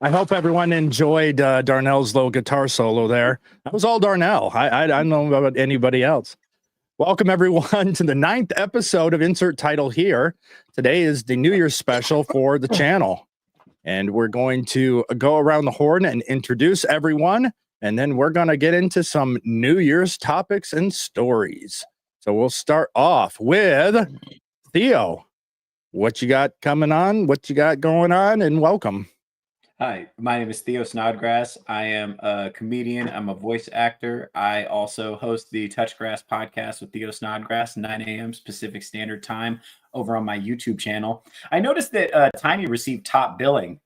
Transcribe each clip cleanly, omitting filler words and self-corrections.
I hope everyone enjoyed Darnell's little guitar solo there. That was all Darnell. I don't know about anybody else. Welcome, everyone, to the 9th episode of Insert Title Here. Today is the New Year's special for the channel. And we're going to go around the horn and introduce everyone. And then we're going to get into some New Year's topics and stories. So we'll start off with Theo. What you got coming on? What you got going on? And welcome. Hi, my name is Theo Snodgrass. I am a comedian. I'm a voice actor. I also host the Touchgrass podcast with Theo Snodgrass, 9 a.m. Pacific Standard Time over on my YouTube channel. I noticed that Tiny received top billing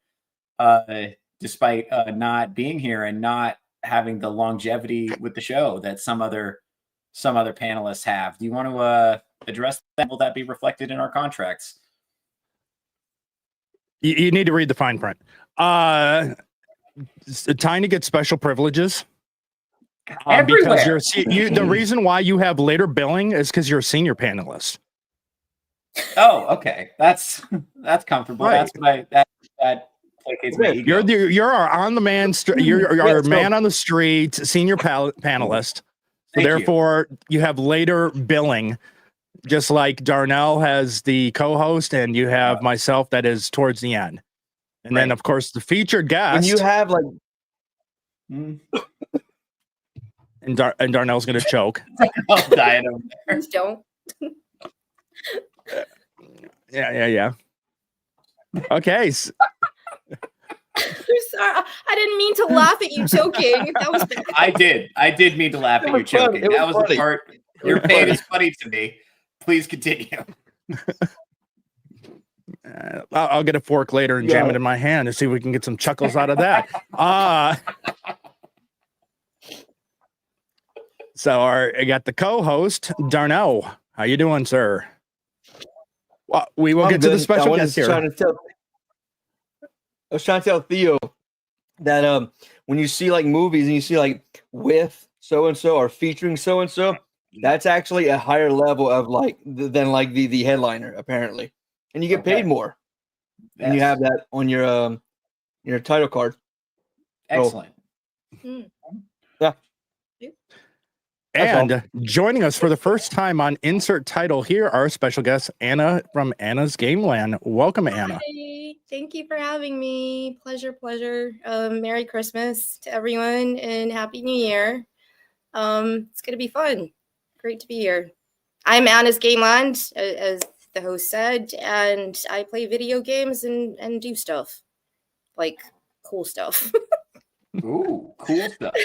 despite not being here and not having the longevity with the show that some other panelists have. Do you want to address that? Will that be reflected in our contracts? You need to read the fine print. Tiny gets special privileges because the reason why you have later billing is because you're a senior panelist. Oh, okay, that's comfortable. Right. That's that placates my ego. You're our on the man. You're our man on the street, senior panelist. So therefore, you have later billing. Just like Darnell has the co-host, and you have myself that is towards the end. And then, of course, the featured guest. When you have like, and Darnell's going to choke. I'll die over there. Don't. Yeah. Okay. I'm sorry. I didn't mean to laugh at you choking. That was bad. I did mean to laugh at you choking. That was the part. Your pain is funny to me. Please continue. I'll get a fork later and jam it in my hand and see if we can get some chuckles out of that. So I got the co-host, Darnell. How you doing, sir? Well, we will get to the special guest here. I was trying to tell Theo that when you see like movies and you see like with so-and-so or featuring so-and-so, that's actually a higher level of than the headliner, apparently. And you get paid more. Yes. And you have that on your title card. Excellent. Yeah. And joining us for the first time on Insert Title Here, our special guest, Anna from Anna's Gameland. Welcome, Anna. Hi. Thank you for having me. Pleasure. Merry Christmas to everyone and Happy New Year. It's going to be fun. Great to be here. I'm Anna's Gameland, as the host said, and I play video games and do stuff. Like cool stuff. Ooh, cool stuff.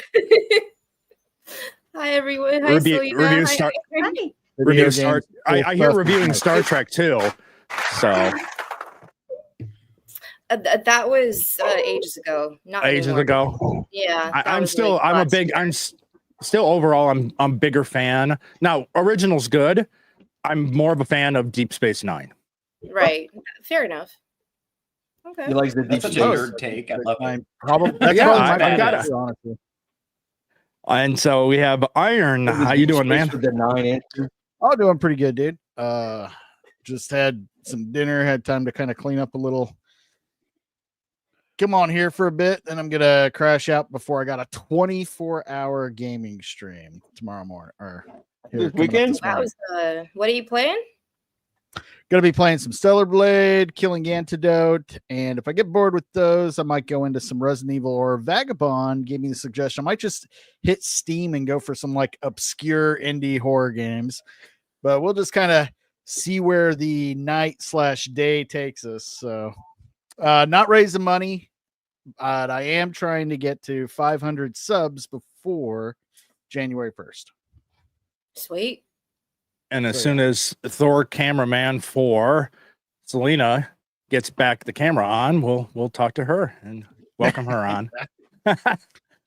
Hi, everyone. Hi, Selena. Review Star. I hear reviewing Star Trek too. So that was ages ago. Not ages anymore. Ago. Yeah. I'm still overall I'm bigger fan. Now, original's good. I'm more of a fan of Deep Space Nine. Right. Fair enough. Okay. He likes the That's such a nerd take. I love it. I got it. Honestly. And so we have Iron. How you doing, man? Oh, doing pretty good, dude. Just had some dinner, had time to kind of clean up a little. Come on here for a bit, then I'm gonna crash out before I got a 24-hour gaming stream tomorrow morning or weekend. What are you playing? Gonna be playing some Stellar Blade, Killing Antidote, and if I get bored with those, I might go into some Resident Evil or Vagabond. Gave me the suggestion. I might just hit Steam and go for some like obscure indie horror games, but we'll just kind of see where the night/day takes us. So, not raising money, but I am trying to get to 500 subs before January 1st. Sweet. And as soon as Thor Cameraman 4, Selena, gets back the camera on, we'll talk to her and welcome her on.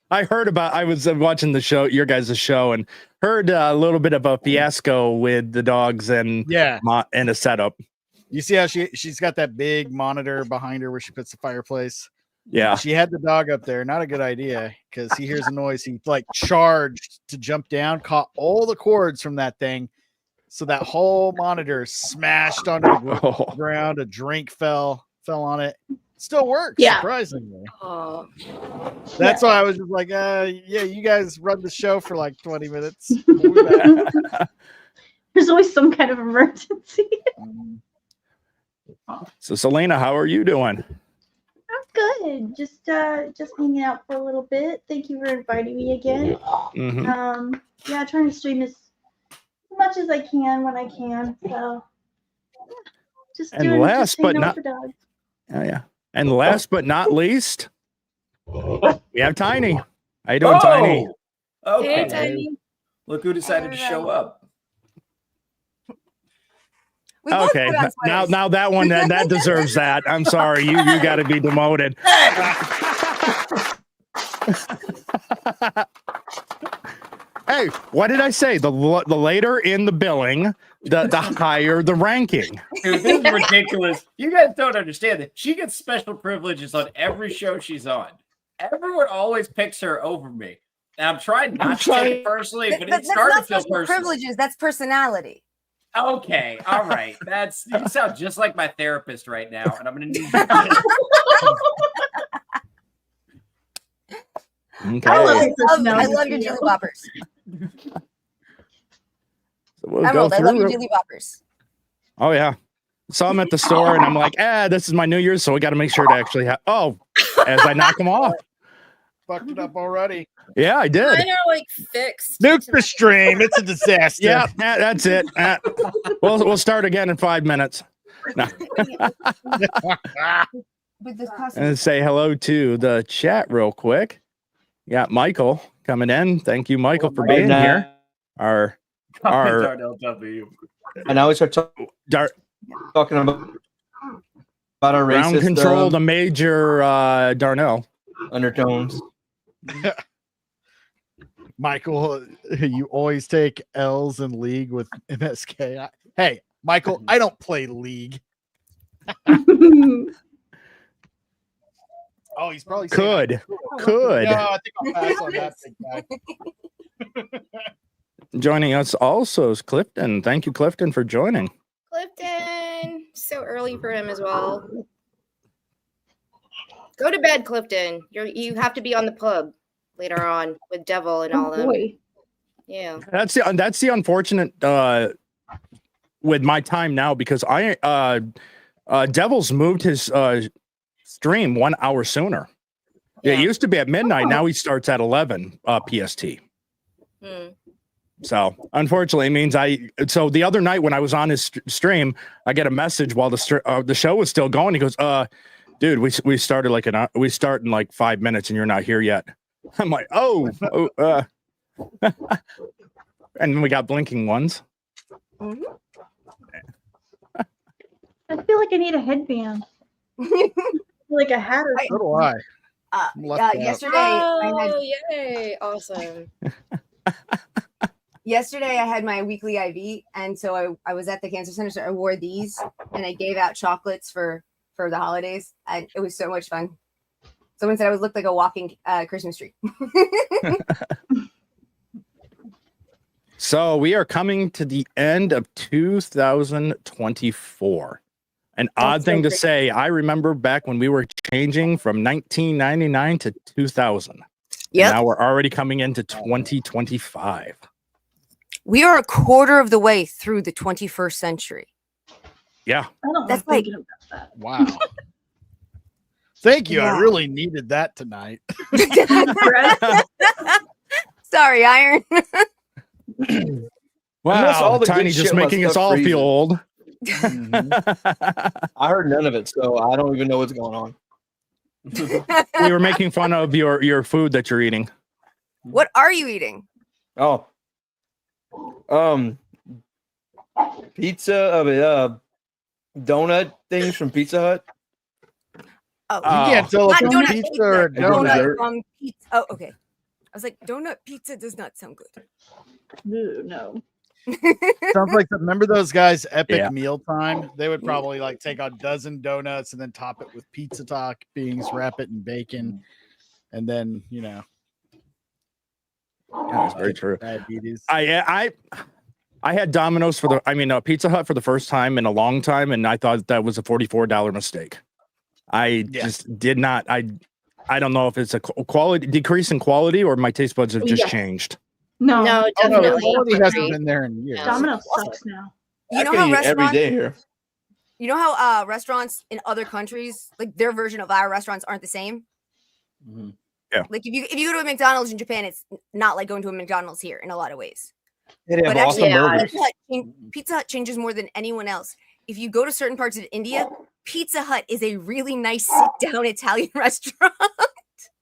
I was watching the show, your guys' show, and heard a little bit of a fiasco with the dogs and a setup. You see how she's got that big monitor behind her where she puts the fireplace. Yeah. She had the dog up there. Not a good idea because he hears a noise. He like charged to jump down, caught all the cords from that thing. So that whole monitor smashed onto the ground. A drink fell on it. Still works, Yeah. surprisingly. Oh, That's why I was just like, yeah, you guys run the show for like 20 minutes. We'll be back. There's always some kind of emergency. So, Selena, how are you doing? I'm good. Just hanging out for a little bit. Thank you for inviting me again. Mhm. Yeah, trying to stream as much as I can when I can. So yeah, just And doing last just hanging but out with the dog. Oh, yeah. And last but not least, we have Tiny. How you doing, Tiny? Okay. hey, Tiny. Look who decided to show up. We both Okay, put on sweaters. now that one that deserves that. I'm sorry, you got to be demoted. Hey, what did I say? The later in the billing, the higher the ranking. Dude, this is ridiculous. You guys don't understand that. She gets special privileges on every show she's on. Everyone always picks her over me. And I'm trying not to take it personally, but it's That's starting not to feel special personal. privileges. That's personality. Okay, all right. You sound just like my therapist right now, and I'm gonna need you to Okay. I love I your personality, love your Theo. dilly boppers. So we'll go Emerald, I love your through. dilly boppers. Oh yeah. So I'm at the store and I'm like, this is my New Year's, so we got to make sure to actually have. Oh, as I knock them off. Fucked it up already. Yeah, I did. Mine are like fixed. Nuke the stream. It's a disaster. Yeah, that's it. We'll start again in 5 minutes. No. With this costume. And say hello to the chat real quick. Yeah, Michael coming in. Thank you, Michael, for being here. Our Darnell W. And now we start talking about our ground racist control, the major Darnell. undertones. Michael, you always take L's in League with MSK. Hey, Michael, I don't play League. Oh, he's probably saying Could. No, I think I'll pass on that big guy. Joining us also is Clifton. Thank you, Clifton, for joining. Clifton. So early for him as well. Go to bed, Clifton. You have to be on the pub later on with Devil and all Oh them. boy. Yeah. That's the unfortunate with my time now because Devil's moved his stream 1 hour sooner. Yeah. It used to be at midnight. Now he starts at 11 PST. Hmm. So unfortunately, it means So the other night when I was on his stream, I get a message while the show was still going. He goes, "Dude, we started we start in like 5 minutes, and you're not here yet." I'm like, and then we got blinking ones. Mhm. I feel like I need a headband. Like a hat or So do I. I'm left out. Yesterday, I Oh, yay. Awesome. Yesterday I had my weekly IV, and so I was at the cancer center, so I wore these, and I gave out chocolates for the holidays, and it was so much fun. Someone said I looked like a walking Christmas tree. So we are coming to the end of 2024. An odd thing to say. I remember back when we were changing from 1999 to 2000. Yep. Now we're already coming into 2025. We are a quarter of the way through the 21st century. Yeah. I don't That's like like- thinking about Wow. Thank you. Yeah. I really needed that tonight. that. Sorry, Iron. Unless all Wow, the good Tiny just shit making must us all have feel old. I heard none of it, so I don't even know what's going on. We were making fun of your food that you're eating. What are you eating? Oh, pizza, donut things from Pizza Hut. Oh, You can't tell if not it's donut pizza or a pizza. donut. Dessert. from pizza. Oh, okay. I was like, donut pizza does not sound good. Ooh, no. Sounds like remember those guys Epic Yeah. Mealtime? They would probably like take a dozen donuts and then top it with pizza toppings, wrap it in bacon, and then Yeah, that's very true. diabetes. I had Domino's Pizza Hut for the first time in a long time, and I thought that was a $44 mistake. I just did not. I don't know if it's a quality decrease in quality or my taste buds have just Yes. changed. No, No, Oh, no, definitely. quality hasn't agree. been there in years. Yeah. Domino sucks now. You I know can how eat every restaurants, day here. you know how restaurants in other countries, like their version of our restaurants aren't the same. Mhm. Like if you go to a McDonald's in Japan, it's not like going to a McDonald's here in a lot of ways. They have But awesome actually, burgers. Pizza Hut changes more than anyone else. If you go to certain parts of India, Pizza Hut is a really nice sit-down Italian restaurant.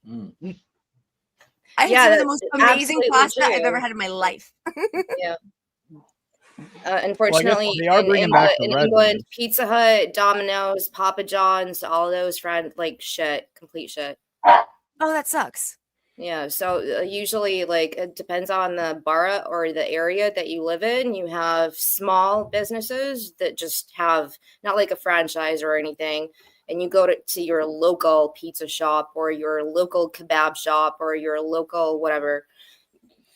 Mm. I had Yeah, some of the that's most amazing absolutely pasta I've true. ever had in my life. Unfortunately, they are bringing back the in red England, ones. Pizza Hut, Domino's, Papa John's, all those like shit, complete shit. Oh, that sucks. Yeah, so usually, like, it depends on the borough or the area that you live in. You have small businesses that just have not like a franchise or anything, and you go to your local pizza shop or your local kebab shop or your local whatever.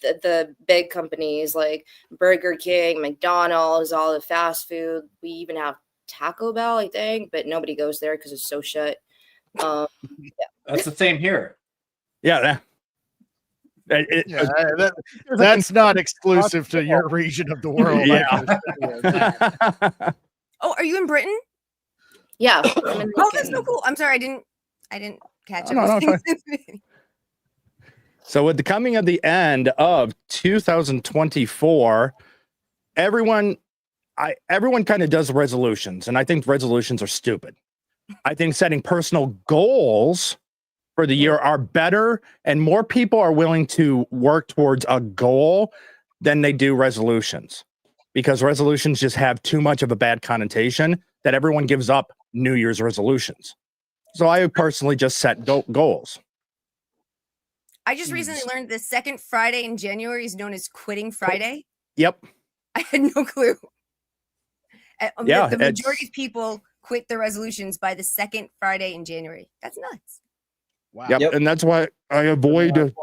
The big companies like Burger King, McDonald's, all the fast food. We even have Taco Bell, I think, but nobody goes there because it's so shut. That's the same here. Yeah. Yeah, that's not exclusive to your region of the world. Yeah. I can assure you that. Oh, are you in Britain? Yeah. I'm in Oh, that's so cool. I'm sorry, I didn't catch Oh, no, no, everything. So with the coming of the end of 2024, everyone kind of does resolutions, and I think resolutions are stupid. I think setting personal goals for the year are better, and more people are willing to work towards a goal than they do resolutions, because resolutions just have too much of a bad connotation that everyone gives up New Year's resolutions. So I personally just set goals. I just recently learned the second Friday in January is known as Quitting Friday. Yep. I had no clue. Yeah, the majority of people quit their resolutions by the second Friday in January. That's nuts. Wow. Yep. And that's why I avoid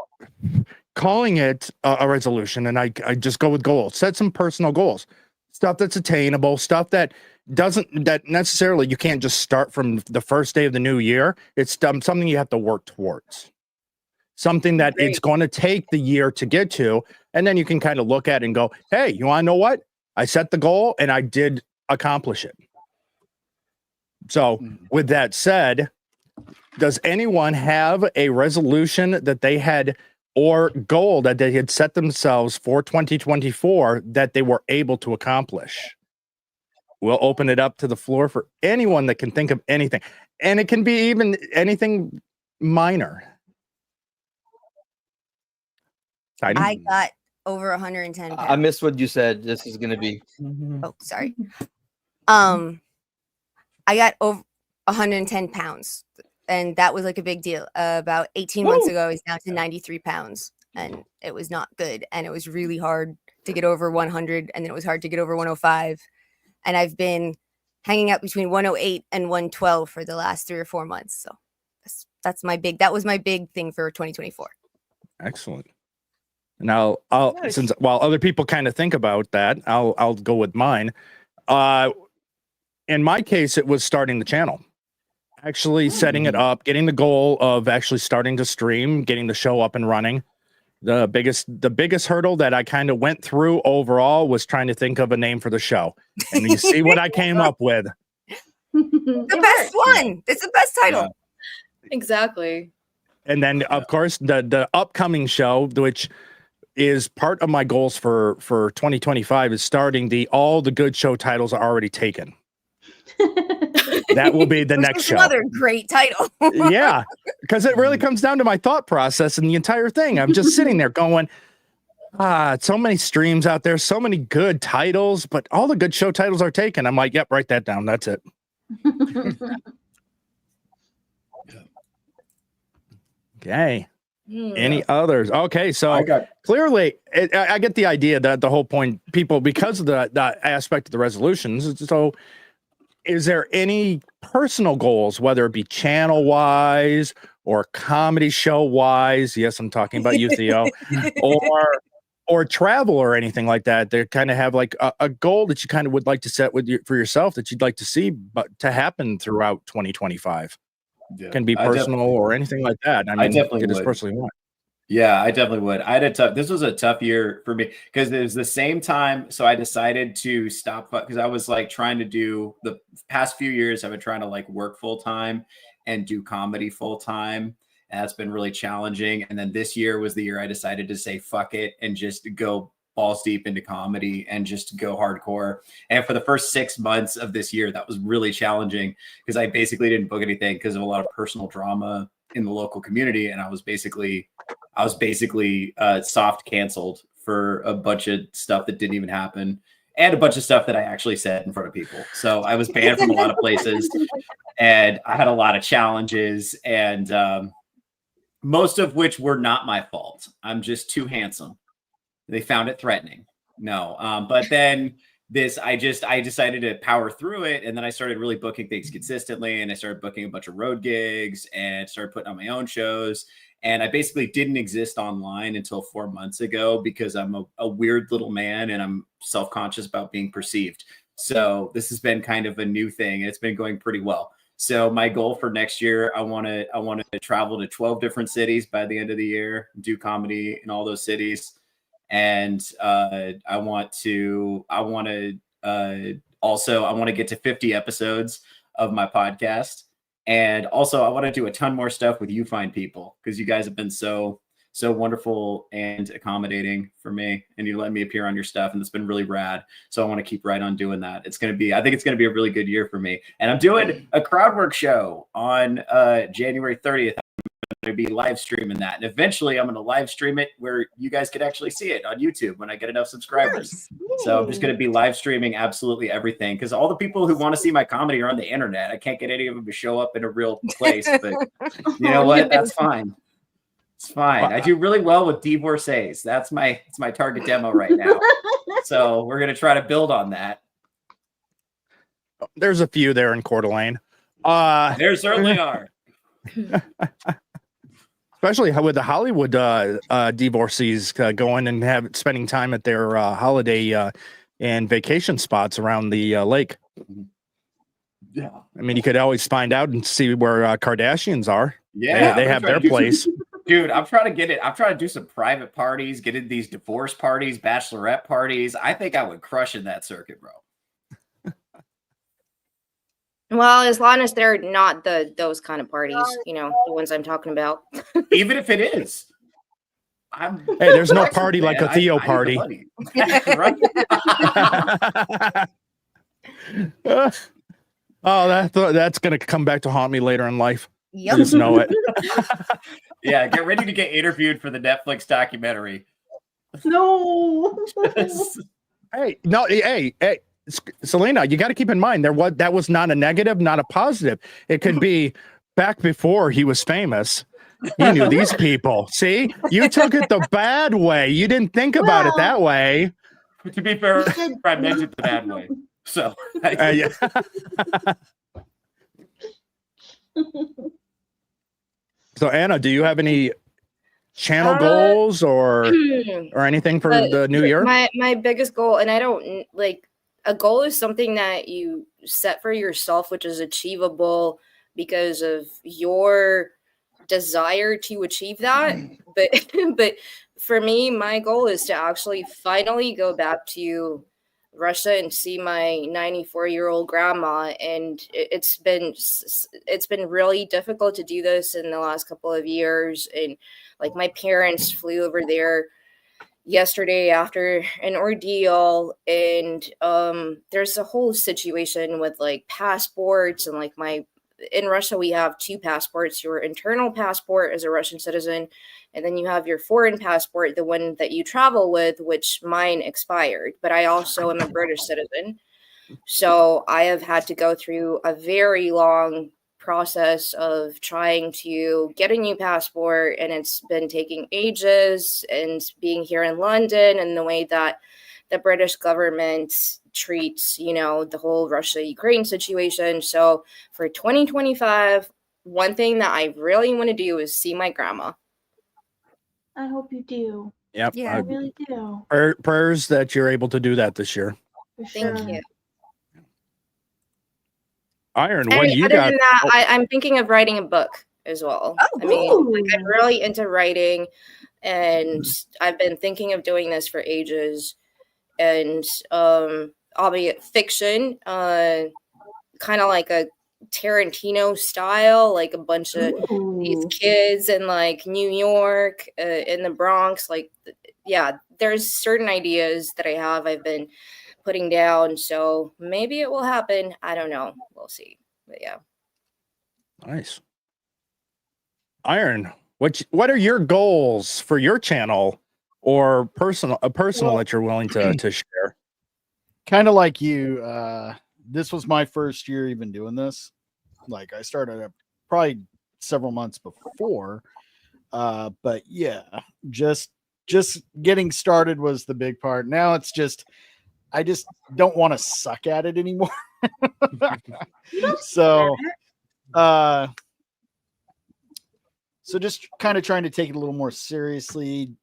calling it a resolution, and I just go with goals. Set some personal goals, stuff that's attainable, stuff that necessarily you can't just start from the first day of the new year. It's something you have to work towards, something that it's going to take the year to get to, and then you can kind of look at it and go, hey, you want to know what? I set the goal and I did accomplish it. So with that said, does anyone have a resolution that they had or goal that they had set themselves for 2024 that they were able to accomplish? We'll open it up to the floor for anyone that can think of anything. And it can be even anything minor. Heidi? I got over 110 pounds. I missed what you said. This is going to be. Oh, sorry. I got over 110 pounds, and that was like a big deal. About 18 months ago, I was down to 93 pounds, and it was not good. And it was really hard to get over 100, and then it was hard to get over 105. And I've been hanging out between 108 and 112 for the last 3 or 4 months. So that was my big thing for 2024. Excellent. Now, since while other people kind of think about that, I'll go with mine. In my case, it was starting the channel, actually setting it up, getting the goal of actually starting to stream, getting the show up and running. The biggest hurdle that I kind of went through overall was trying to think of a name for the show, and you see what I came up with. The best one. It's the best title. Yeah. Exactly. And then, of course, the upcoming show, which is part of my goals for 2025, is starting all the good show titles are already taken. That will be the next show. Another great title. Yeah, because it really comes down to my thought process and the entire thing. I'm just sitting there going, so many streams out there, so many good titles, but all the good show titles are taken. I'm like, yep, write that down. That's it. Okay. Any others? Okay, so clearly, I get the idea that the whole point, people, because of the aspect of the resolutions. So, is there any personal goals, whether it be channel wise or comedy show wise? Yes, I'm talking about you, Theo, or travel or anything like that. They kind of have like a goal that you kind of would like to set for yourself that you'd like to see, but to happen throughout 2025. Yeah. can be I personal definitely- or anything like that. I mean, definitely get as would. personally you want. Yeah, I definitely would. This was a tough year for me because it was the same time. So I decided to stop because I was like trying to do the past few years. I've been trying to like work full time and do comedy full time. And that's been really challenging. And then this year was the year I decided to say fuck it and just go balls deep into comedy and just go hardcore. And for the first 6 months of this year, that was really challenging because I basically didn't book anything because of a lot of personal drama in the local community. And I was basically soft canceled for a bunch of stuff that didn't even happen and a bunch of stuff that I actually said in front of people. So I was banned from a lot of places and I had a lot of challenges and most of which were not my fault. I'm just too handsome. They found it threatening. No. But then I decided to power through it. And then I started really booking things consistently. And I started booking a bunch of road gigs and started putting on my own shows. And I basically didn't exist online until 4 months ago because I'm a weird little man and I'm self-conscious about being perceived. So this has been kind of a new thing. And it's been going pretty well. So my goal for next year, I want to travel to 12 different cities by the end of the year, do comedy in all those cities. And I want to get to 50 episodes of my podcast. And also I want to do a ton more stuff with you fine people because you guys have been so wonderful and accommodating for me and you let me appear on your stuff and it's been really rad. So I want to keep right on doing that. I think it's going to be a really good year for me. And I'm doing a crowd work show on January 30th. To be live streaming that, and eventually I'm going to live stream it where you guys could actually see it on YouTube when I get enough subscribers. So I'm just going to be live streaming absolutely everything because all the people who want to see my comedy are on the internet. I can't get any of them to show up in a real place, but you know what? That's fine. It's fine. I do really well with divorcees. It's my target demo right now. So we're going to try to build on that. There's a few there in Coeur d'Alene. There certainly are. Especially with the Hollywood divorcees going and spending time at their holiday and vacation spots around the lake. Yeah, I mean, you could always find out and see where Kardashians are. Yeah, they have their place. Dude, I'm trying to get it. I'm trying to do some private parties, get in these divorce parties, bachelorette parties. I think I would crush in that circuit, bro. Well, as long as they're not those kind of parties, the ones I'm talking about. Even if it is. Hey, there's no party like a Theo party. Oh, that's going to come back to haunt me later in life. Yep. I just know it. Yeah, get ready to get interviewed for the Netflix documentary. No. Hey, Selena, you got to keep in mind that was not a negative, not a positive. It could be back before he was famous. He knew these people. See, you took it the bad way. You didn't think about it that way. To be fair, I meant it the bad way. So, yeah. So Anna, do you have any channel goals or anything for the new year? My biggest goal, and I don't like a goal is something that you set for yourself, which is achievable because of your desire to achieve that. But for me, my goal is to actually finally go back to Russia and see my 94-year-old grandma. And it's been really difficult to do this in the last couple of years. And like my parents flew over there yesterday after an ordeal, and there's a whole situation with like passports and like in Russia we have two passports: your internal passport as a Russian citizen, and then you have your foreign passport, the one that you travel with, which mine expired, but I also am a British citizen. So I have had to go through a very long process of trying to get a new passport, and it's been taking ages, and being here in London and the way that the British government treats, the whole Russia-Ukraine situation. So for 2025, one thing that I really want to do is see my grandma. I hope you do. Yep. Yeah. I really do. Prayers that you're able to do that this year. For sure. Thank you. Iron, And what do you other got? than that, I'm thinking of writing a book as well. Oh, I mean, like, I'm Ooh. really into writing, and I've been thinking of doing this for ages. And albeit fiction, kind of like a Tarantino style, like a bunch of these Ooh. kids in like New York, in the Bronx. Like, yeah, there's certain ideas that I've been putting down. So maybe it will happen. I don't know. We'll see. But yeah. Nice. Iron, what are your goals for your channel or personal that you're willing to share? Kind of like you, this was my first year even doing this. Like I started probably several months before, but yeah, just getting started was the big part. Now it's just I just don't want to suck at it anymore. So just kind of trying to take it a little more seriously,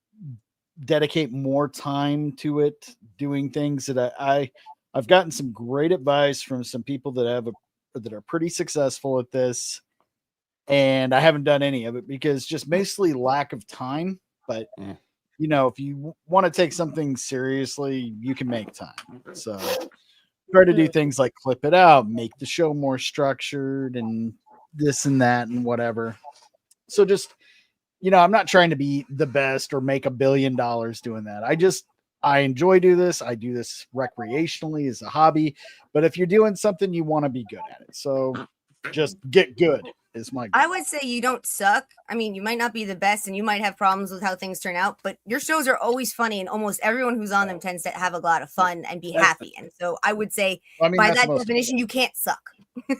dedicate more time to it, doing things that I've gotten some great advice from some people that are pretty successful at this, and I haven't done any of it because just mostly lack of time. But you know, if you want to take something seriously, you can make time. So try to do things like clip it out, make the show more structured, and this and that and whatever. So just, you know, I'm not trying to be the best or make $1 billion doing that. I enjoy do this. I do this recreationally as a hobby. But if you're doing something, you want to be good at it. So just get good is my goal. I would say you don't suck. I mean, you might not be the best and you might have problems with how things turn out, but your shows are always funny and almost everyone who's on them tends to have a lot of fun and be happy. And so I would say by that definition, you can't suck.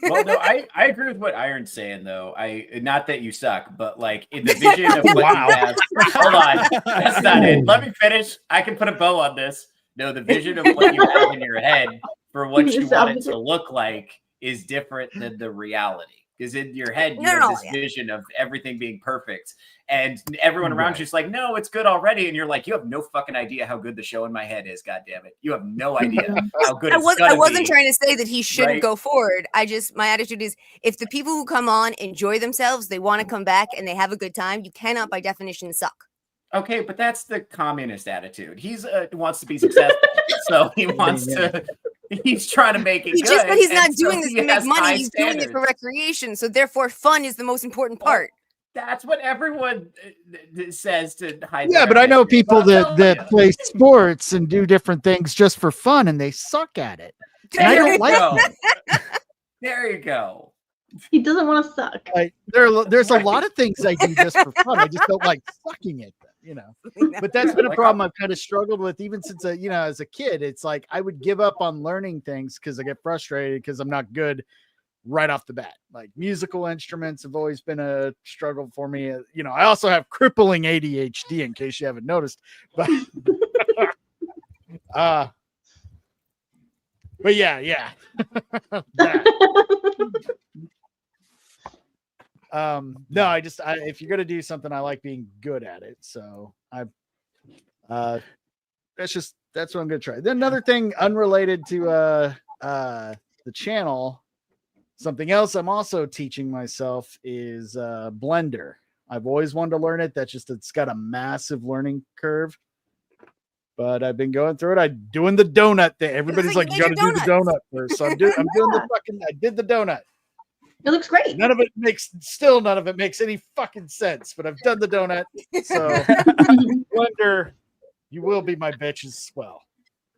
Well, no, I agree with what Iron's saying though. Not that you suck, but like in the vision of what you have. Hold on, that's not it. Let me finish. I can put a bow on this. No, the vision of what you have in your head for what you want it to look like is different than the reality. Because in your head, you have this vision of everything being perfect. And everyone around you is like, no, it's good already. And you're like, you have no fucking idea how good the show in my head is. God damn it. You have no idea how good it's going to be. I wasn't trying to say that he shouldn't go forward. My attitude is if the people who come on enjoy themselves, they want to come back and they have a good time, you cannot by definition suck. Okay, but that's the communist attitude. He's wants to be successful. So he wants to... He's trying to make it good. But he's not doing this to make money. He's doing it for recreation. So therefore, fun is the most important part. That's what everyone says to hide. Yeah, but I know people that play sports and do different things just for fun, and they suck at it. And I don't like that. There you go. He doesn't want to suck. Like, there's a lot of things I do just for fun. I just don't like sucking at them, you know. But that's been a problem I've kind of struggled with even since as a kid. It's like I would give up on learning things because I get frustrated because I'm not good right off the bat. Like musical instruments have always been a struggle for me. You know, I also have crippling ADHD in case you haven't noticed. But but yeah. No, if you're gonna do something, I like being good at it. So that's what I'm gonna try. Then another thing unrelated to the channel, something else I'm also teaching myself is Blender. I've always wanted to learn it. It's got a massive learning curve. But I've been going through it. I'm doing the donut thing. Everybody's like, you gotta do the donut first. So I did the donut. It looks great. None of it makes any fucking sense, but I've done the donut. So Blender, you will be my bitch as well.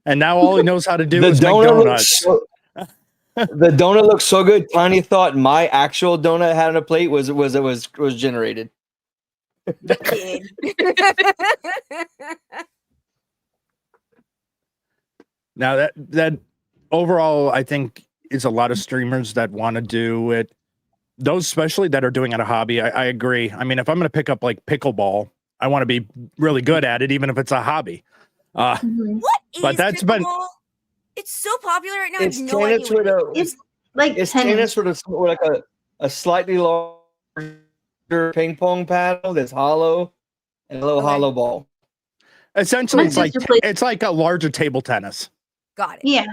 And now all he knows how to do is make donuts. The donut looks so good. Tiny thought my actual donut had on a plate was generated. Now that overall, I think is a lot of streamers that want to do it. Those especially that are doing it a hobby. I agree. I mean, if I'm going to pick up like pickleball, I want to be really good at it, even if it's a hobby. What is pickleball? It's so popular right now. It's I have no idea. It's like tennis with a slightly larger ping pong paddle that's hollow and a little hollow ball. Essentially, it's like a larger table tennis. Got it. Yeah.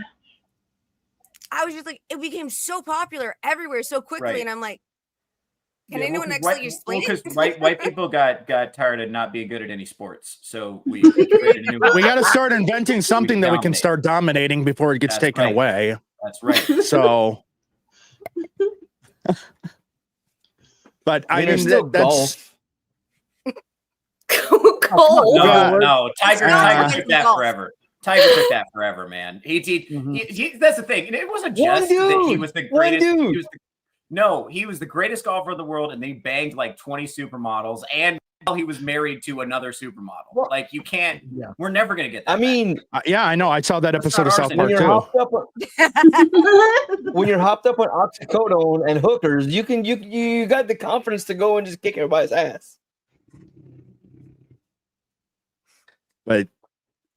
I was just like, it became so popular everywhere so quickly, Right. and I'm like, can Yeah, anyone 'cause actually explain Because it? white people got tired of not being good at any sports, so we created a new. We got to start inventing something that we can dominate. start dominating before it gets That's taken right. away. That's right. So, but I there's mean, still that's golf. Cole. No. Tiger not took that golf. forever. Tiger took that forever, man. That's the thing. And it wasn't just that he was the greatest. He was the greatest golfer in the world, and they banged like 20 supermodels, and he was married to another supermodel. Like you can't. Yeah. We're never gonna get that. I mean, yeah, I know. I saw that Let's episode of start South ours Park too. when you're hopped up on oxycodone and hookers, you got the confidence to go and just kick everybody's ass. But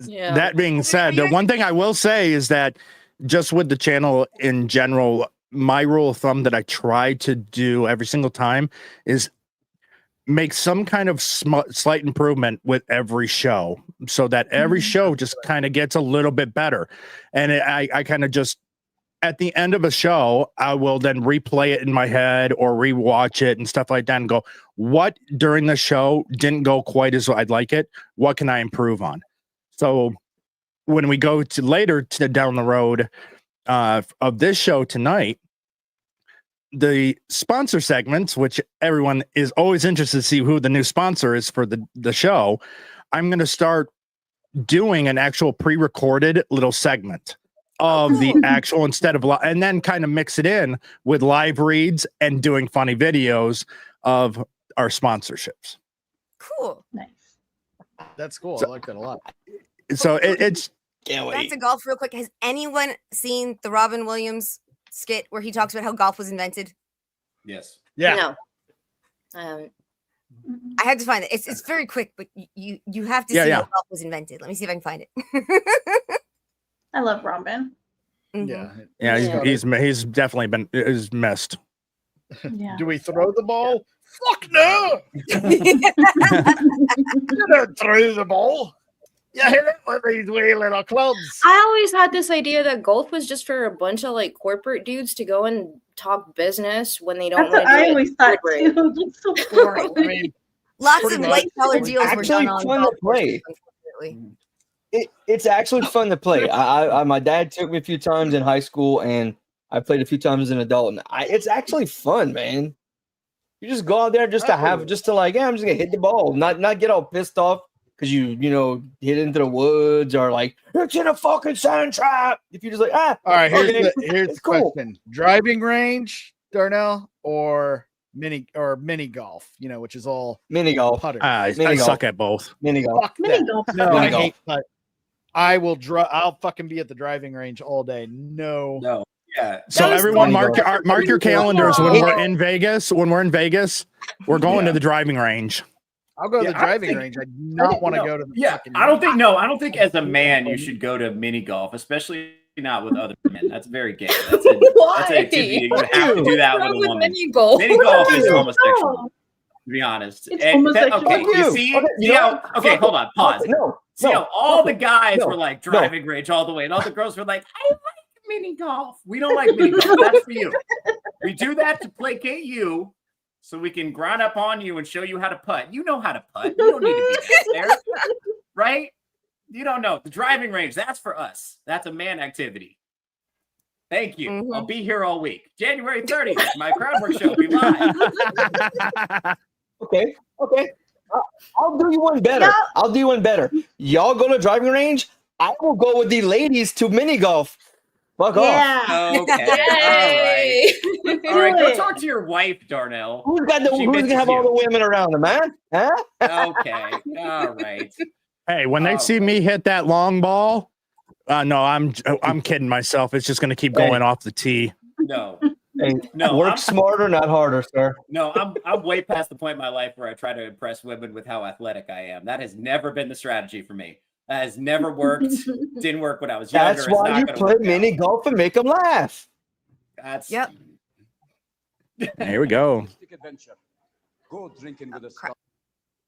Yeah. that being said, the one thing I will say is that just with the channel in general, my rule of thumb that I try to do every single time is make some kind of slight improvement with every show so that every show just kind of gets a little bit better. And I kind of just, at the end of a show, I will then replay it in my head or rewatch it and stuff like that and go, what during the show didn't go quite as I'd like it? What can I improve on? So when we go to later to down the road of this show tonight, the sponsor segments, which everyone is always interested to see who the new sponsor is for the show, I'm going to start doing an actual pre-recorded little segment of the actual instead of and then kind of mix it in with live reads and doing funny videos of our sponsorships. Cool. Nice. That's cool. So- I like that a lot. So it's Can't Back to golf real quick. Has anyone seen the Robin Williams skit where he talks about how golf was invented? Yes. Yeah. No. I haven't. I had to find it. It's very quick, but you have to Yeah, see yeah. how golf was invented. Let me see if I can find it. I love Robin. Mhm. yeah, he's definitely been is missed. Yeah. Do we throw the ball? Fuck no! You don't throw the ball. You hit it with these wee little clubs. I always had this idea that golf was just for a bunch of like corporate dudes to go and talk business when they don't That's want what to do I it. always thought corporate. too. It's so boring. I mean, Lots Pretty of much. white collar It's deals were actually done on fun to golf courses, play. unfortunately. It's actually fun to play. I my dad took me a few times in high school, and I played a few times as an adult. And it's actually fun, man. You just go out there just to I'm just gonna hit the ball, not get all pissed off because you hit into the woods or like it's in a fucking sand trap. If you just like all right, here's okay, the it's cool. question: driving range, Darnell, or mini golf? Which is all Mini golf, putter. I Mini golf. suck at both. mini golf. Fuck Mini that. golf. No, Mini I golf. hate putt. I will I'll fucking be at the driving range all day. No. No. Yeah. So That was everyone fun. mark your calendars when we're in Vegas. When we're in Vegas, we're going to Yeah. the driving range. I'll go to Yeah, the I don't driving think- range. I do not want to No. go to the Yeah, fucking I don't think as a man you should go to mini golf, especially not with other men. That's very gay. That's an activity. You have to do that with a Wrong with woman. mini golf? Mini golf is No. homosexual, to be honest. It's And homosexual. okay, Fuck you you. see, Okay, see how, okay, hold on, pause. No, See how all the guys No. were like driving range all the way, and all the girls were like, I like mini golf. We don't like mini golf. That's for you. We do that to placate you so we can grind up on you and show you how to putt. You know how to putt. You don't need to be there, right? You don't know. The driving range, that's for us. That's a man activity. Thank you. Mhm. I'll be here all week. January 30th, my crowd work show will be live. Okay. I'll do you one better. Yeah. I'll do you one better. Y'all go to driving range. I will go with the ladies to mini golf. Fuck off. Yeah. Okay. All right. Do Go it. talk to your wife, Darnell. Who's She gonna bitches have all you. the women around them, man? Huh? Okay. All right. Hey, when they see me hit that long ball, no, I'm kidding myself. It's just going to keep going off the tee. No. Hey, No, work I'm- smarter, not harder, sir. No, I'm way past the point in my life where I try to impress women with how athletic I am. That has never been the strategy for me. That has never worked. Didn't work when I was younger. That's It's why not you gonna play work mini now. golf and make them laugh. That's Yep. Here we go. Go drinking with us. Crap.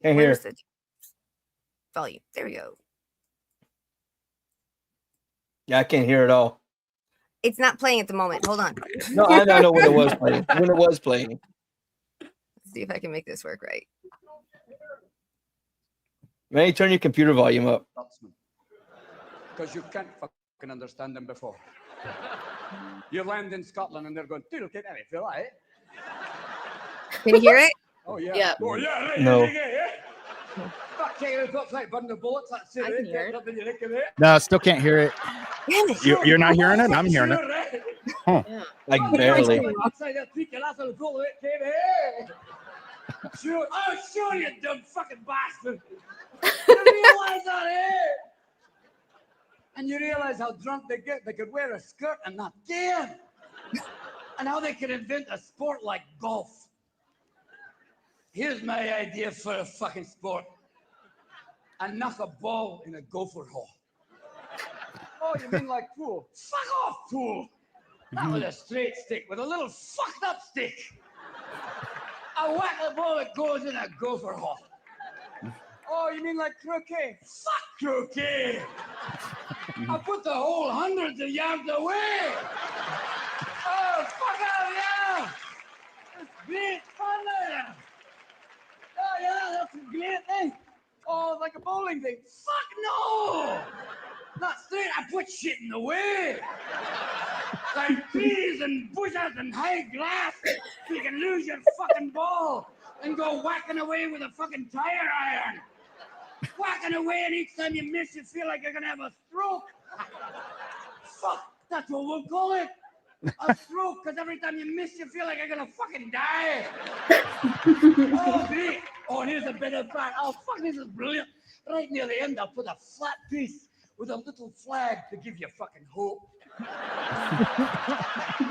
And Where's here, the volume? There we go. yeah, I can't hear it all. It's not playing at the moment. Hold on. No, I know when it was playing. When it was playing. Let's see if I can make this work right. Man, turn your computer volume up. Because you can't fucking understand them before. You land in Scotland and they're going, "Dude, okay, if you like." Can you hear it? Oh yeah. Yeah. Oh yeah. Right, No. Fuck, it's like burning the bullets. That's it. I can hear it. Nothing you think of it. No, still can't hear it. Damn it. You're not hearing it? I'm hearing it. Right? Yeah. Like barely. Outside that peak, you'll have to go it, Kate. Sure. Oh, sure, you dumb fucking bastard. You realize that, eh? And you realize how drunk they get. They could wear a skirt and not care. And how they could invent a sport like golf. Here's my idea for a fucking sport. I knock a ball in a gopher hole. Oh, you mean like pool? Fuck off, pool. Not with a straight stick, with a little fucked up stick. I whack the ball, it goes in a gopher hole. Oh, you mean like croquet? Fuck croquet. I put the hole hundreds of yards away. Oh, fuck out, yeah. It's great fun there. Oh, yeah, that's a great thing. Oh, like a bowling thing. Fuck no. Not straight, I put shit in the way. Like trees and bushes and high grass. So you can lose your fucking ball and go whacking away with a fucking tire iron. Whacking away, and each time you miss, you feel like you're gonna have a stroke. Fuck, that's what we'll call it. A stroke, because every time you miss, you feel like you're gonna fucking die. Oh, great. Oh, here's a bit of fat. Oh, fuck, this is brilliant. Right near the end, I'll put a flat piece with a little flag to give you fucking hope.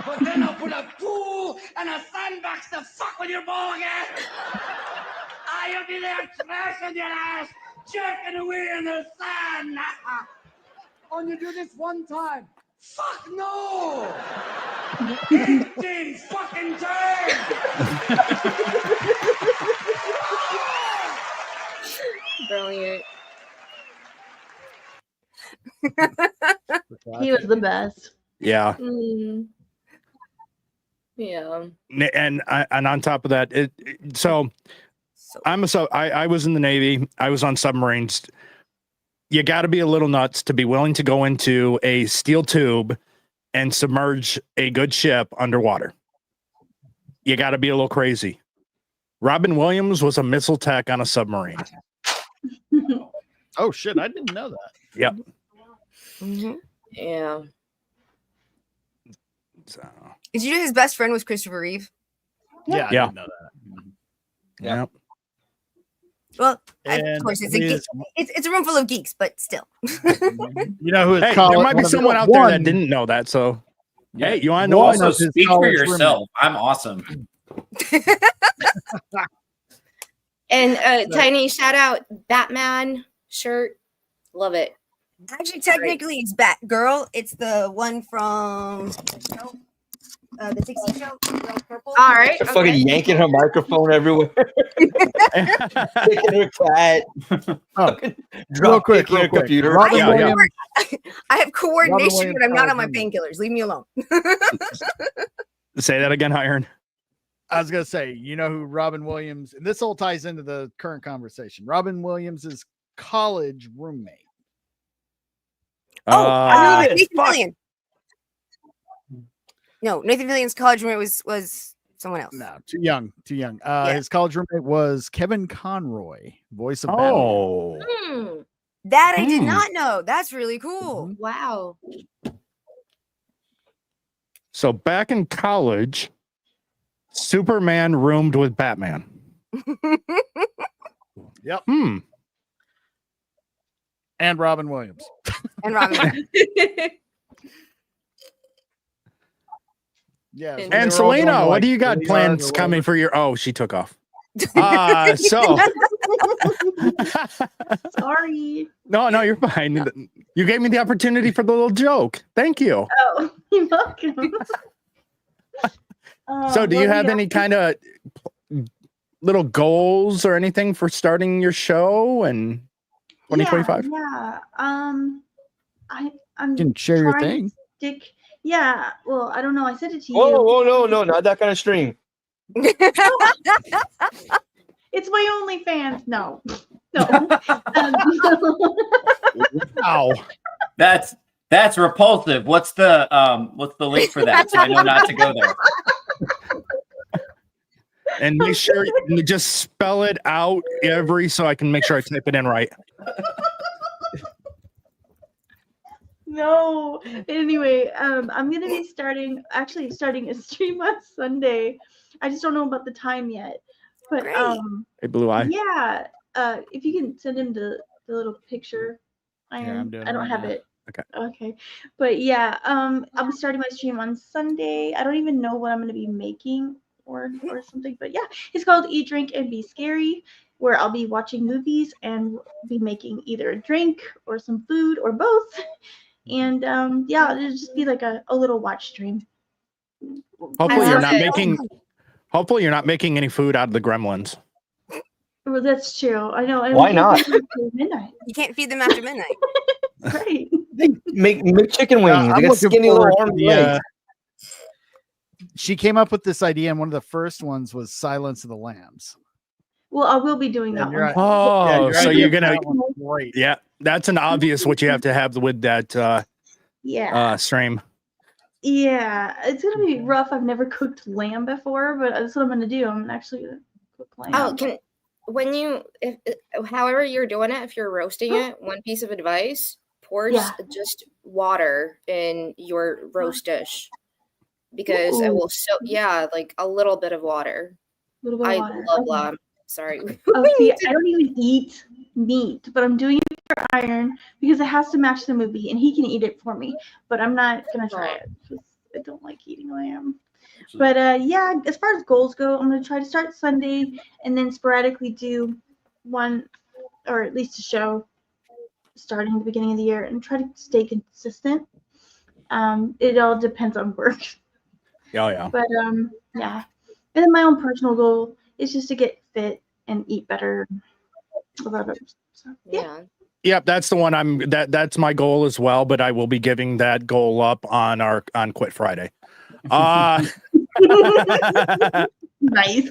But then I'll put a pool and a sandbox to fuck with your ball again. You'll be there trashing your ass, jerking away in the sand. Oh, and you do this one time. Fuck no! 18 fucking times! Brilliant. He was the best. Yeah. Yeah. And on top of that, I was in the Navy. I was on submarines. You got to be a little nuts to be willing to go into a steel tube and submerge a good ship underwater. You got to be a little crazy. Robin Williams was a missile tech on a submarine. Oh shit, I didn't know that. Yep. Mm-hmm. Yeah. So, Did you know his best friend was Christopher Reeve? Yeah, I Yeah. didn't know that. yeah. Well, And of course, it's his- a room full of geeks, but still. You know who his Hey, college, there might be one of the- someone out there that one- didn't know that. So, Yeah. hey, you want to know? One Also, of his speak for college yourself. I'm awesome. And Tiny, shout out Batman shirt. Love it. Actually, technically, it's Batgirl. It's the one from the 60 show, Girl Purple. All right. She's fucking yanking her microphone everywhere. Kicking her cat. Oh, Drop quick, kicking her real quick. computer. Robin Yeah, Williams, I have coordination, Williams but I'm not on my college painkillers. Leave me alone. Say that again, Iron. I was gonna say, you know who Robin Williams, and this all ties into the current conversation. Robin Williams's college roommate. I know this. Nathan Fuck. Fillion. No, Nathan Fillion's college roommate was someone else. No, too young. His college roommate was Kevin Conroy, voice of Batman. Oh, That I did Hmm. not know. That's really cool. Wow. so back in college, Superman roomed with Batman. Yep. Hmm. And Robin Williams. And Robin. Yeah. And they And were all going Selena, to, what like, do you got Billiard plans or coming whatever. for your? Oh, she took off. So Sorry. no, you're fine. You gave me the opportunity for the little joke. Thank you. Oh, you're welcome. So, do what you we have got- any kind of little goals or anything for starting your show in 2025? Yeah. I'm You can share your trying to thing. stick. Yeah. Well, I don't know. I sent it to you. Whoa, no, not that kind of stream. It's my OnlyFans. No. Wow. That's repulsive. What's the link for that? So I know not to go there. And make sure you just spell it out so I can make sure I type it in right. No. Anyway, I'm gonna be starting a stream on Sunday. I just don't know about the time yet. But Great. Hey, Blue Eye. yeah. If you can send him the little picture. I'm doing I it don't right have now. it. Okay. Okay. But yeah, I'll be starting my stream on Sunday. I don't even know what I'm gonna be making or something, but yeah, it's called Eat, Drink, and Be Scary, where I'll be watching movies and be making either a drink or some food or both. And yeah, it'll just be like a little watch stream. Hopefully I you're love not it. making. Hopefully you're not making any food out of the gremlins. Well, that's true. I know. Why not? Midnight. You can't feed them after midnight. Right. Make chicken wings. I'm They got looking skinny little forward to arms. the, and legs. she came up with this idea, and one of the first ones was Silence of the Lambs. Well, I will be doing Yeah, that you're one. right. Oh, your so idea you're for gonna. that one's great. Yeah, that's an obvious what you have to have with that Yeah. stream. Yeah. It's gonna be rough. I've never cooked lamb before, but that's what I'm gonna do. I'm actually gonna cook lamb. Oh, however you're doing it, if you're roasting it, one piece of advice: pour Yeah. just water in your roast dish, because it Ooh. will like a little bit of water. Little bit of I water. love Okay. lamb. Sorry. Oh, see, I don't even eat meat, but I'm doing it for Iron because it has to match the movie, and he can eat it for me. But I'm not gonna try it because I don't like eating lamb. But yeah, as far as goals go, I'm gonna try to start Sunday and then sporadically do one or at least a show starting at the beginning of the year and try to stay consistent. It all depends on work. Oh yeah. But yeah. And then my own personal goal is just to get fit and eat better. So, yeah. Yeah. Yep, that's the one that's my goal as well, but I will be giving that goal up on Quit Friday. Nice.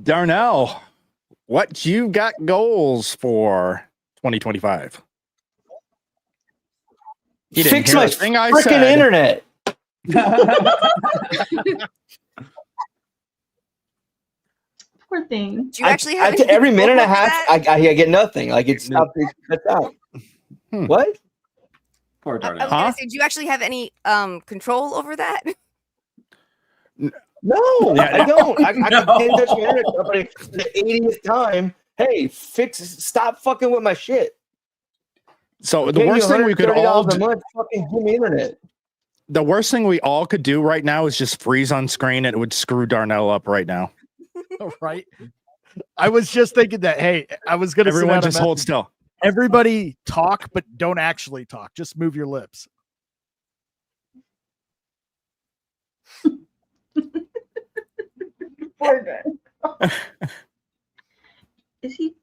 Darnell, what you got goals for 2025? He didn't Fix hear my a thing I freaking said. internet. Poor thing. Do you actually have any every minute and a control over half, that? I get nothing. Like it's not. That's out. What? Poor I was Darnell. gonna say, do you actually have any control over that? No, Yeah, I don't. I No. can't touch my internet company for the 80th time. Hey, stop fucking with my shit. So the Paying worst you thing we could all $130 a month, fucking give me internet. the worst thing we all could do right now is just freeze on screen, and it would screw Darnell up right now. Right? I was just thinking that. Hey, I was gonna. send Everyone out a just hold message. still. Everybody talk, but don't actually talk. Just move your lips. Poor guy. Is he?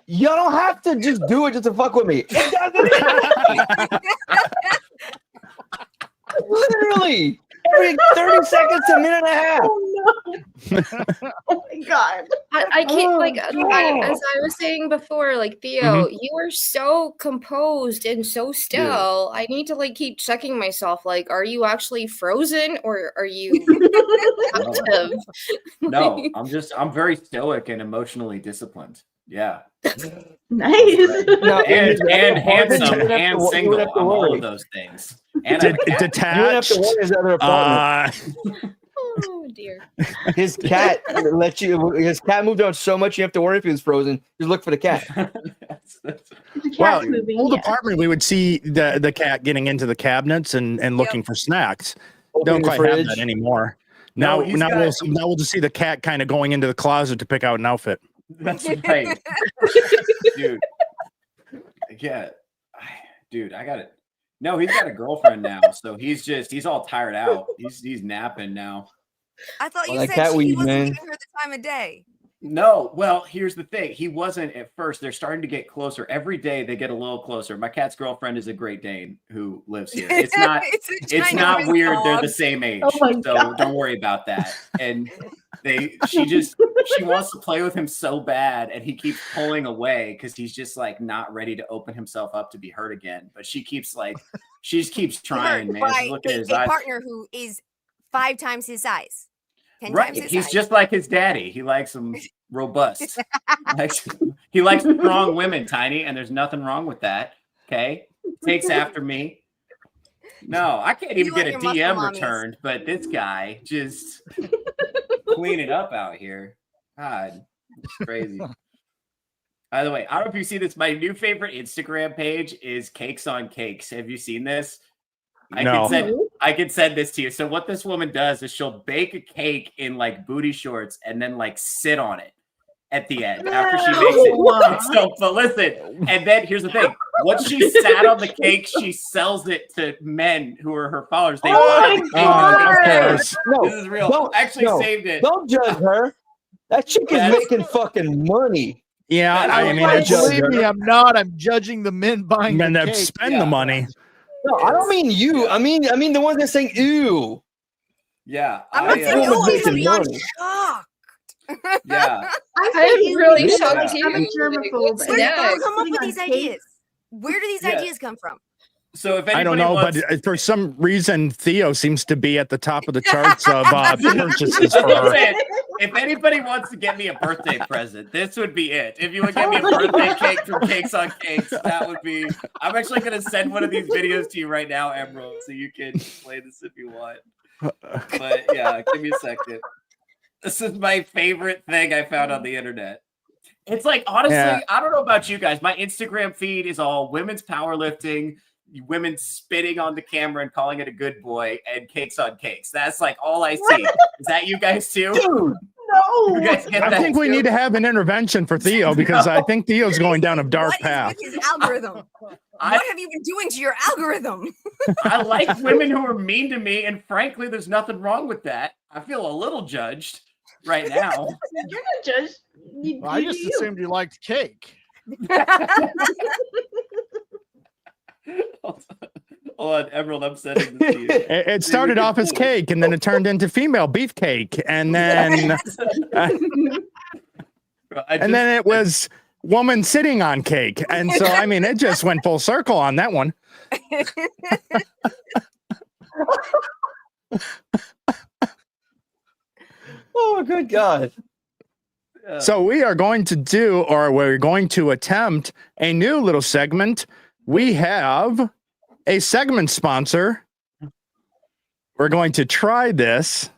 You don't have to just do it just to fuck with me. It doesn't. Literally. Every 30 seconds to a minute and a half. Oh no! Oh my god! I can't Oh, as God. I was saying before, like Theo, you are so composed and so still. I need to like keep checking myself. Like, are you actually frozen or are you active? No, I'm very stoic and emotionally disciplined. Yeah. Nice. No, And handsome you and wouldn't single. have to I'm all worry. of those things. And I'm a cat. You wouldn't have Detached. to worry his other apartment. Oh dear. His cat his cat moved on so much you have to worry if he was frozen. Just look for the cat. The cat's Well, moving. old Yeah. apartment, we would see the cat getting into the cabinets and looking for snacks. Opening Don't the quite have fridge. that anymore. No, Now, he's now got- we'll just see the cat kind of going into the closet to pick out an outfit. That's right. Dude. Yeah. Dude, I got it. No, he's got a girlfriend now, so he's all tired out. He's napping now. I thought Oh, you that said cat he weed, wasn't man. giving her the time of day. No, well, here's the thing. He wasn't at first. They're starting to get closer. Every day they get a little closer. My cat's girlfriend is a Great Dane who lives here. It's not it's not weird. They're the same age. Oh my So God. don't worry about that. And she wants to play with him so bad, and he keeps pulling away because he's just like not ready to open himself up to be hurt again. But she just keeps trying, man. She's looking at his eyes. Partner who is 5 times his size. 10 Right. times his He's size. just like his daddy. He likes them robust. He likes strong women, Tiny, and there's nothing wrong with that. Okay. Takes after me. No, I can't even get a DM returned, but this guy just cleaning up out here. God, it's crazy. By the way, I don't know if you see this. My new favorite Instagram page is Cakes on Cakes. Have you seen this? I can send this to you. So what this woman does is she'll bake a cake in like booty shorts and then like sit on it at the end after she makes it. So, but listen, and then here's the thing. Once she sat on the cake, she sells it to men who are her followers. They buy the cake. No, this is real. I actually saved it. Don't judge her. That chick is making fucking money. Yeah, I mean, believe me, I'm not. I'm judging the men buying men the that cake. spend the money. No, I don't mean you. I mean the ones that saying ew. Yeah, I'm not saying making I'm beyond money. shocked. Yeah, I'm really shocked I'm a too. germaphobe. Where do Yeah. you come up Sitting with on these cake. ideas? Where do these ideas come from? So if I don't anybody know, wants, but for some reason, Theo seems to be at the top of the charts of purchases for her. Listen, if anybody wants to get me a birthday present, this would be it. If you would get me a birthday cake from Cakes on Cakes, that would be. I'm actually going to send one of these videos to you right now, Emerald, so you can play this if you want. But yeah, give me a second. This is my favorite thing I found on the internet. It's like, honestly, I don't know about you guys. My Instagram feed is all women's powerlifting, women spitting on the camera and calling it a good boy, and Cakes on Cakes. That's like all I see. Is that you guys too? Dude, No. You guys get I that think we too? need to have an intervention for Theo because I think Theo's going down a dark What is path. with his algorithm? What have you been doing to your algorithm? I like women who are mean to me, and frankly, there's nothing wrong with that. I feel a little judged right now. You're not judged. I just assumed you liked cake. Hold on, Emerald, I'm sending this to you. It started off as cake, and then it turned into female beefcake, and then and then it was woman sitting on cake, and so I mean, it just went full circle on that one. oh good God. So we are going to do, or we're going to attempt a new little segment. We have a segment sponsor. We're going to try this,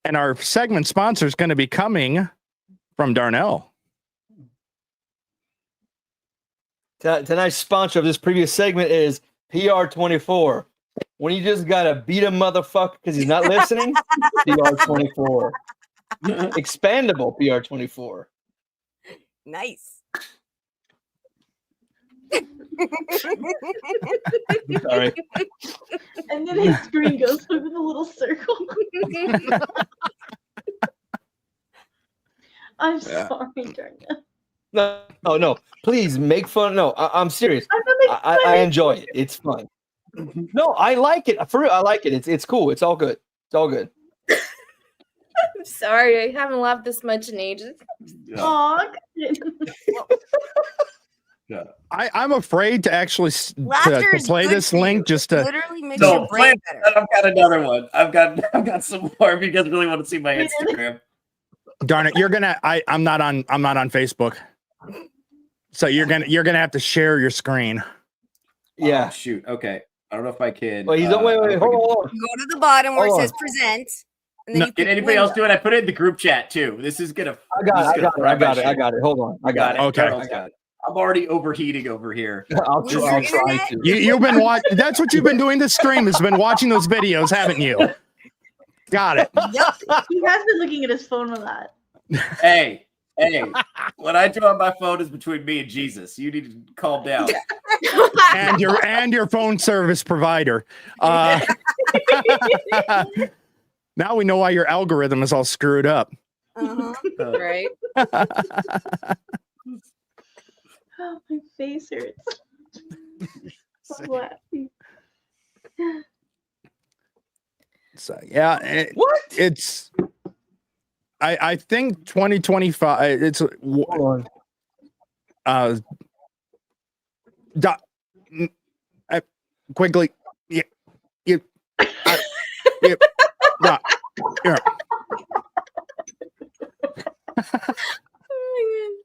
and our segment sponsor is going to be coming from Darnell. Tonight's sponsor of this previous segment is PR24. When you just gotta beat a motherfucker because he's not listening, PR24. Expandable PR24. Nice. Sorry. And then his screen goes over the little circle. I'm sorry, Darnell. No. Please make fun. No, I'm serious. I'm not making fun I of enjoy it. It's fun. No, I like it. For real, I like it. It's cool. It's all good. It's all good. I'm sorry, I haven't laughed this much in ages. Aw, I'm afraid to actually Laughter to is play good this for link you. just to. Literally makes No, your brain better. I've got another one. I've got some more. If you guys really want to see my Instagram. Darn it, I'm not on Facebook. So you're gonna have to share your screen. Yeah. Oh, shoot. Okay. I don't know if I can. Wait, wait, I don't know hold if I can- on. Go to the bottom where Hold it on. says present. And then No, you Can pick anybody else window. do it? I put it in the group chat too. This is gonna. I got it. I got it. Hold on. I got it. Okay. Darnell's got it. I'm already overheating over here. I'll With your try internet? to. You've been watching. That's what you've been doing. This stream has been watching those videos, haven't you? Got it. Yep. he has been looking at his phone a lot. Hey, what I do on my phone is between me and Jesus. You need to calm down. And your phone service provider. Now we know why your algorithm is all screwed up. Right. Oh, my face hurts. I'm laughing. So yeah, it's. I think 2025. It's Hold on. Quickly. Yeah. Yeah. Yeah.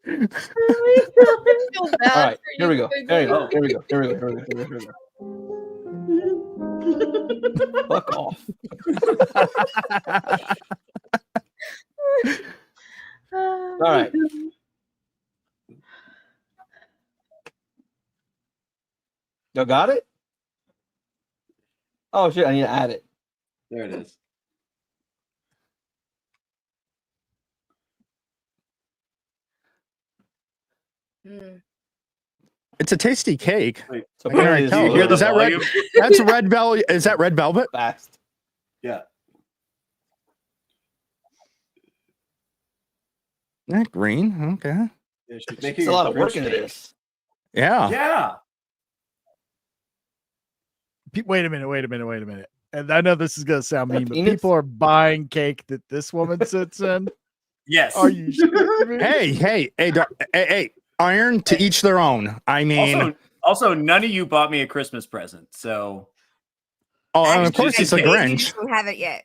All right, here we go. There you go. Here we go. Here we go. Here we go. Here we go. Fuck off. All right. Y'all got it? Oh shit! I need to add it. There it is. It's a tasty cake. Wait, I can already tell. you hear the Is that red? volume? That's red velvet. Is that red velvet? Fast. Yeah. That green. Okay. Yeah, she's It's making a lot of work French into cake. this. Yeah. Yeah. Wait a minute. And I know this is gonna sound mean, but penis? people are buying cake that this woman sits in. Yes. Are you shitting me? Hey, Iron, to each their own. I mean, Also, none of you bought me a Christmas present, so and of course Actually, it's a I You Grinch. just don't have it yet.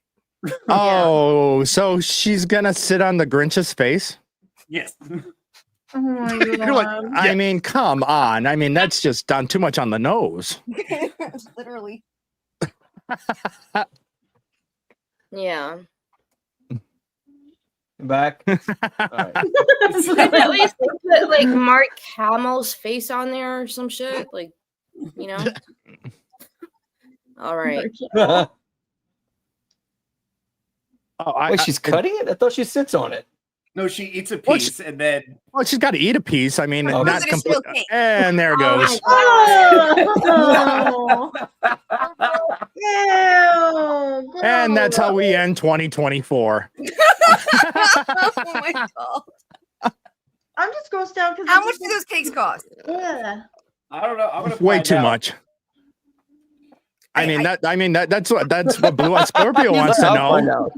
Oh, so she's gonna sit on the Grinch's face? yes. Oh my You're like, god. I mean, come on. I mean, that's just done too much on the nose. Literally. Yeah. Back. All right. You could at least put like Mark Hamill's face on there or some shit. Like, you know? All right. Wait, she's cutting it? I thought she sits on it. No, she eats a Well, piece and then Well, she's got to eat a piece. I mean, Oh. not Is it a steel complete. cake? And there Oh my goes. Oh. Ew, And that's how gross. we end 2024. Oh my god. I'm just grossed out because How much do those cakes cost? Yeah. I don't know. I'm gonna Way find too out. much. I mean, I- that's what Blue Eyed Scorpio wants to I'll find know. out.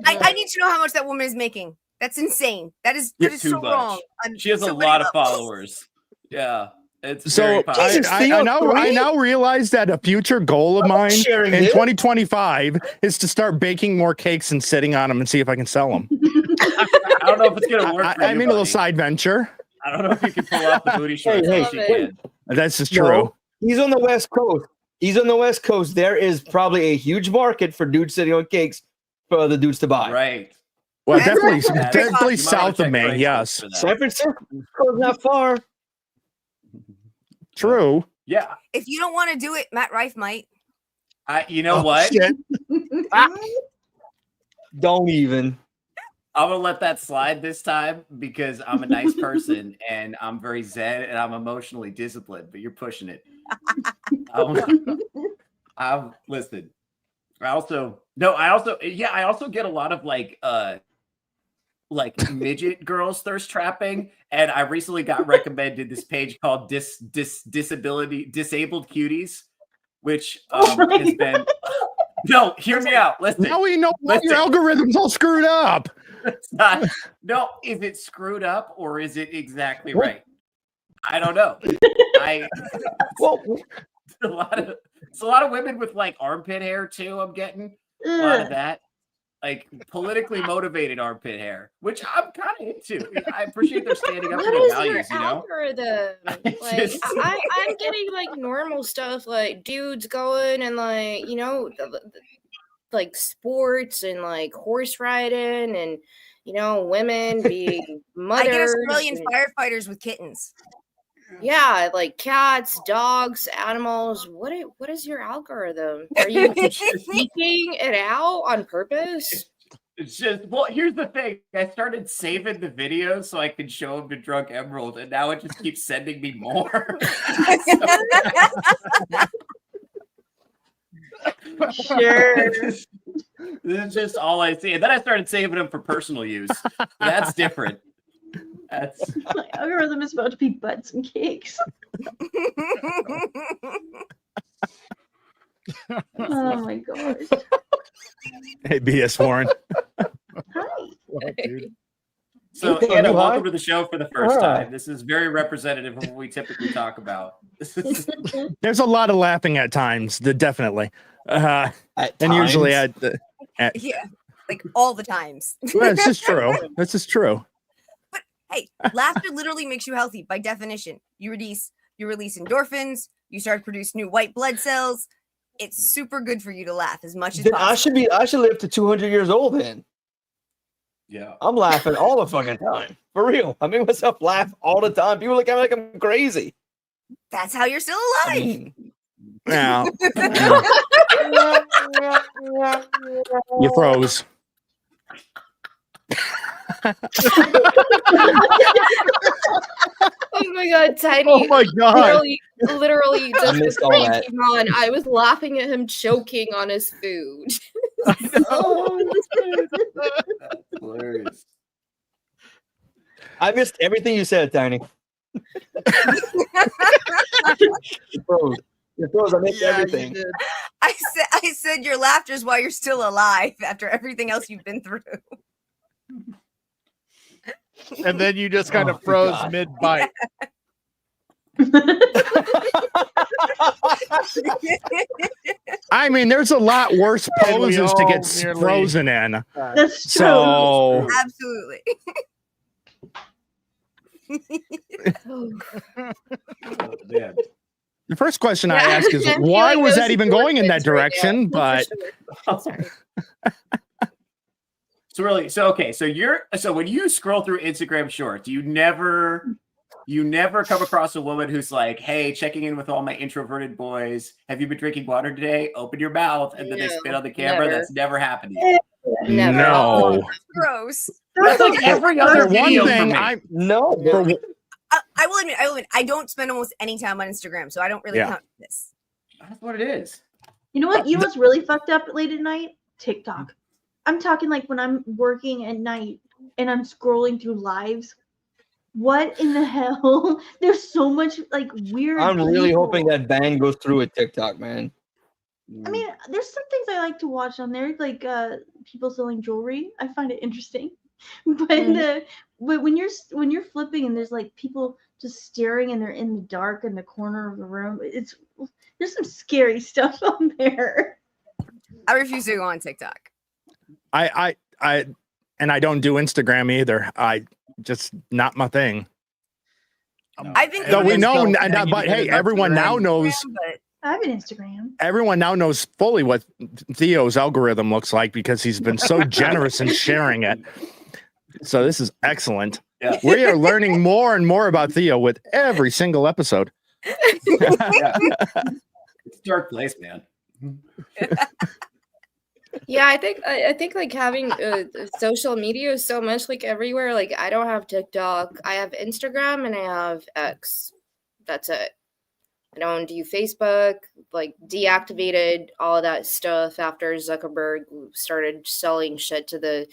I need to know how much that woman is making. That's insane. That is Too so much. wrong. She has a so many lot of levels. followers. Yeah. It's So very popular. Jesus, I Theo, now three? realize that a future goal of mine sharing in this. 2025 is to start baking more cakes and sitting on them and see if I can sell them. I don't know if it's gonna work. For I you, mean, a little buddy. side venture. I don't know if you can pull off the booty shorts. Hey, that she hey, can. That's just true. No, he's on the West Coast. He's on the West Coast. There is probably a huge market for dudes sitting on cakes for other dudes to buy. Right. Well, That's definitely, right. That's- definitely you might wanna south of check me. Craigslist Yes, for that. San Francisco's not far. true. Yeah. If you don't want to do it, Matt Rife might. You know Oh, what? shit. Don't even. I'm gonna let that slide this time because I'm a nice person and I'm very zen and I'm emotionally disciplined. But you're pushing it. I'm listen. I also get a lot of like midget girls thirst trapping, and I recently got recommended this page called Disabled Cuties, which has been. No, hear me out. Listen. Now we know why your Listen. algorithm's all screwed up. It's not. No, is it screwed up or is it exactly right? I don't know. Well, It's a lot of women with like armpit hair too. I'm getting a lot of that, like politically motivated armpit hair, which I'm kind of into. I appreciate they're standing up for What their is values. your You know, algorithm? Like, just- I'm getting like normal stuff, like dudes going and like, you know, like sports and like horse riding and, you know, women being I get mothers. Australian and- firefighters with kittens. Yeah, like cats, dogs, animals. What is your algorithm? Are you seeking it out on purpose? it's just well. Here's the thing. I started saving the videos so I could show them to Drunk Emerald, and now it just keeps sending me more. Sure. This is just all I see. And then I started saving them for personal use. That's different. That's My algorithm is about to be butts and cakes. Oh my gosh. Hey, BS Warren. Hi. so. Hey, Anna, hi. welcome to the show for the first Hi. time. This is very representative of what we typically talk about. There's a lot of laughing at times, definitely. At And usually times. Yeah, like all the times. Well, this is true. This is true. Hey, laughter literally makes you healthy by definition. You release endorphins. You start to produce new white blood cells. It's super good for you to laugh as much as Then possible. I should live to 200 years old then. Yeah. I'm laughing all the fucking time. For real. I make myself laugh all the time. People look at me like I'm crazy. That's how you're still I alive. mean, Now, you froze. Oh my god, Tiny. Oh my god. Literally just missed all before you that. came on, I was laughing at him choking on his food. That's hilarious. I missed everything you said, Tiny. You froze. You froze. I missed Yeah, you everything. did. I said your laughter is why you're still alive after everything else you've been through. And then you just kind Oh, of froze God. mid-bite. I mean, there's a lot worse And we poses to all get nearly- frozen in. That's true. So, Absolutely. Oh, man. the first question I Yeah, ask is, I'm why feeling was those that even going in that endorphins right direction? now, But for sure. Sorry. So really, so when you scroll through Instagram Shorts, you never come across a woman who's like, "Hey, checking in with all my introverted boys. Have you been drinking water today? Open your mouth," and then they No, spit on the camera. never. That's never happened to you. Never. no. Gross. That's like every other For one video for thing, me. No. for, I will admit, I don't spend almost any time on Instagram, so I don't really Yeah. count this. That's what it is. You know what? You know what's really fucked up late at night? TikTok. I'm talking like when I'm working at night and I'm scrolling through lives. What in the hell? There's so much like weird. I'm really people. hoping that ban goes through with TikTok, man. I mean, there's some things I like to watch on there, like people selling jewelry. I find it interesting. But when you're flipping and there's like people just staring and they're in the dark in the corner of the room, there's some scary stuff on there. I refuse to go on TikTok. I don't do Instagram either. I just not my thing. I've been No, we doing know, Instagram, but hey, everyone now knows. but I have an Instagram. Everyone now knows fully what Theo's algorithm looks like because he's been so generous in sharing it. So this is excellent. Yeah. We are learning more and more about Theo with every single episode. Yeah. It's a dark place, man. Yeah, I think like having social media is so much like everywhere. Like I don't have TikTok. I have Instagram and I have X. That's it. I don't do Facebook. Like deactivated all of that stuff after Zuckerberg started selling shit to the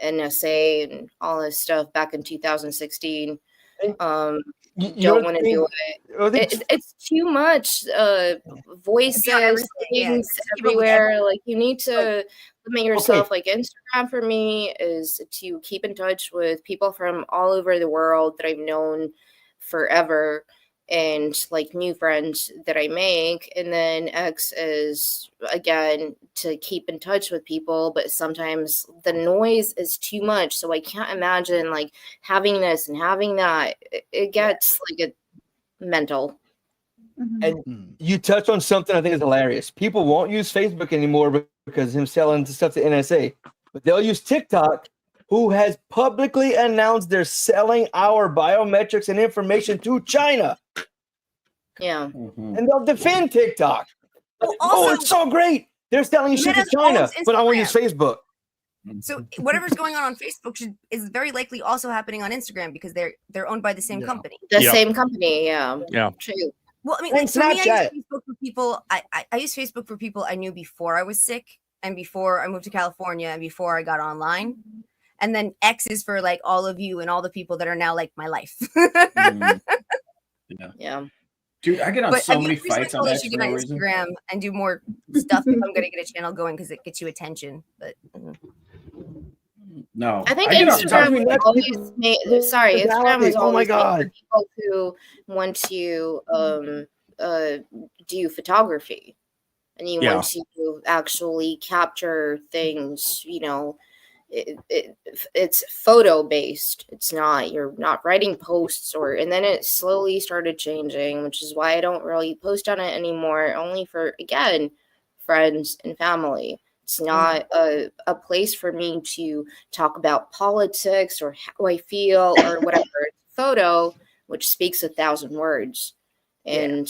NSA and all this stuff back in 2016. Don't want to do it. It's too much voices, things everywhere. Like you need to limit yourself. Like Instagram for me is to keep in touch with people from all over the world that I've known forever and like new friends that I make. And then X is again to keep in touch with people, but sometimes the noise is too much. So I can't imagine like having this and having that. It gets like a mental. And you touch on something I think is hilarious. People won't use Facebook anymore because him selling stuff to NSA, but they'll use TikTok, who has publicly announced they're selling our biometrics and information to China. Yeah. And they'll defend TikTok. Also, it's so great. They're selling shit to China, but I won't use Facebook. So whatever's going on Facebook is very likely also happening on Instagram because they're owned by the same company. The same company, yeah. Yeah. True. Well, I mean, And like, for me, I Snapchat. use Facebook for people. I use Facebook for people I knew before I was sick, and before I moved to California and before I got online. And then X is for like all of you and all the people that are now like my life. Yeah. Dude, I get on so many fights on X should for get no on reason. Instagram and do more stuff if I'm gonna get a channel going because it gets you attention. But No, I think get on Instagram That's always made, sorry, Instagram was Oh my always made God. for people who want to do photography and you Yeah. want to actually capture things, you know. It's photo based. It's not, you're not writing posts and then it slowly started changing, which is why I don't really post on it anymore, only for, again, friends and family. It's not a place for me to talk about politics or how I feel or whatever. Photo, which speaks 1,000 words. And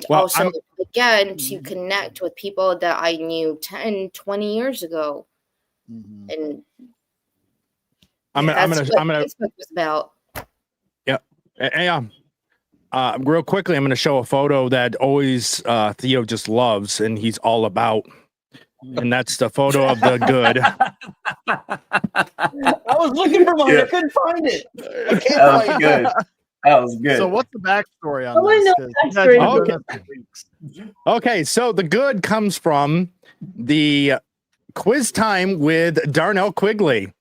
Well, also, again, to connect with people that I knew 10, 20 years ago. And I'm gonna Facebook was about. Yeah. Real quickly, I'm gonna show a photo that always Theo just loves and he's all about. And that's the photo of the good. I was looking for mine. I couldn't find it. I can't That was find good. it. That was good. So what's the backstory on Oh, I this? know 'Cause the you guys backstory. have been doing Okay. this for weeks. Okay, so the good comes from the quiz time with Darnell Quigley.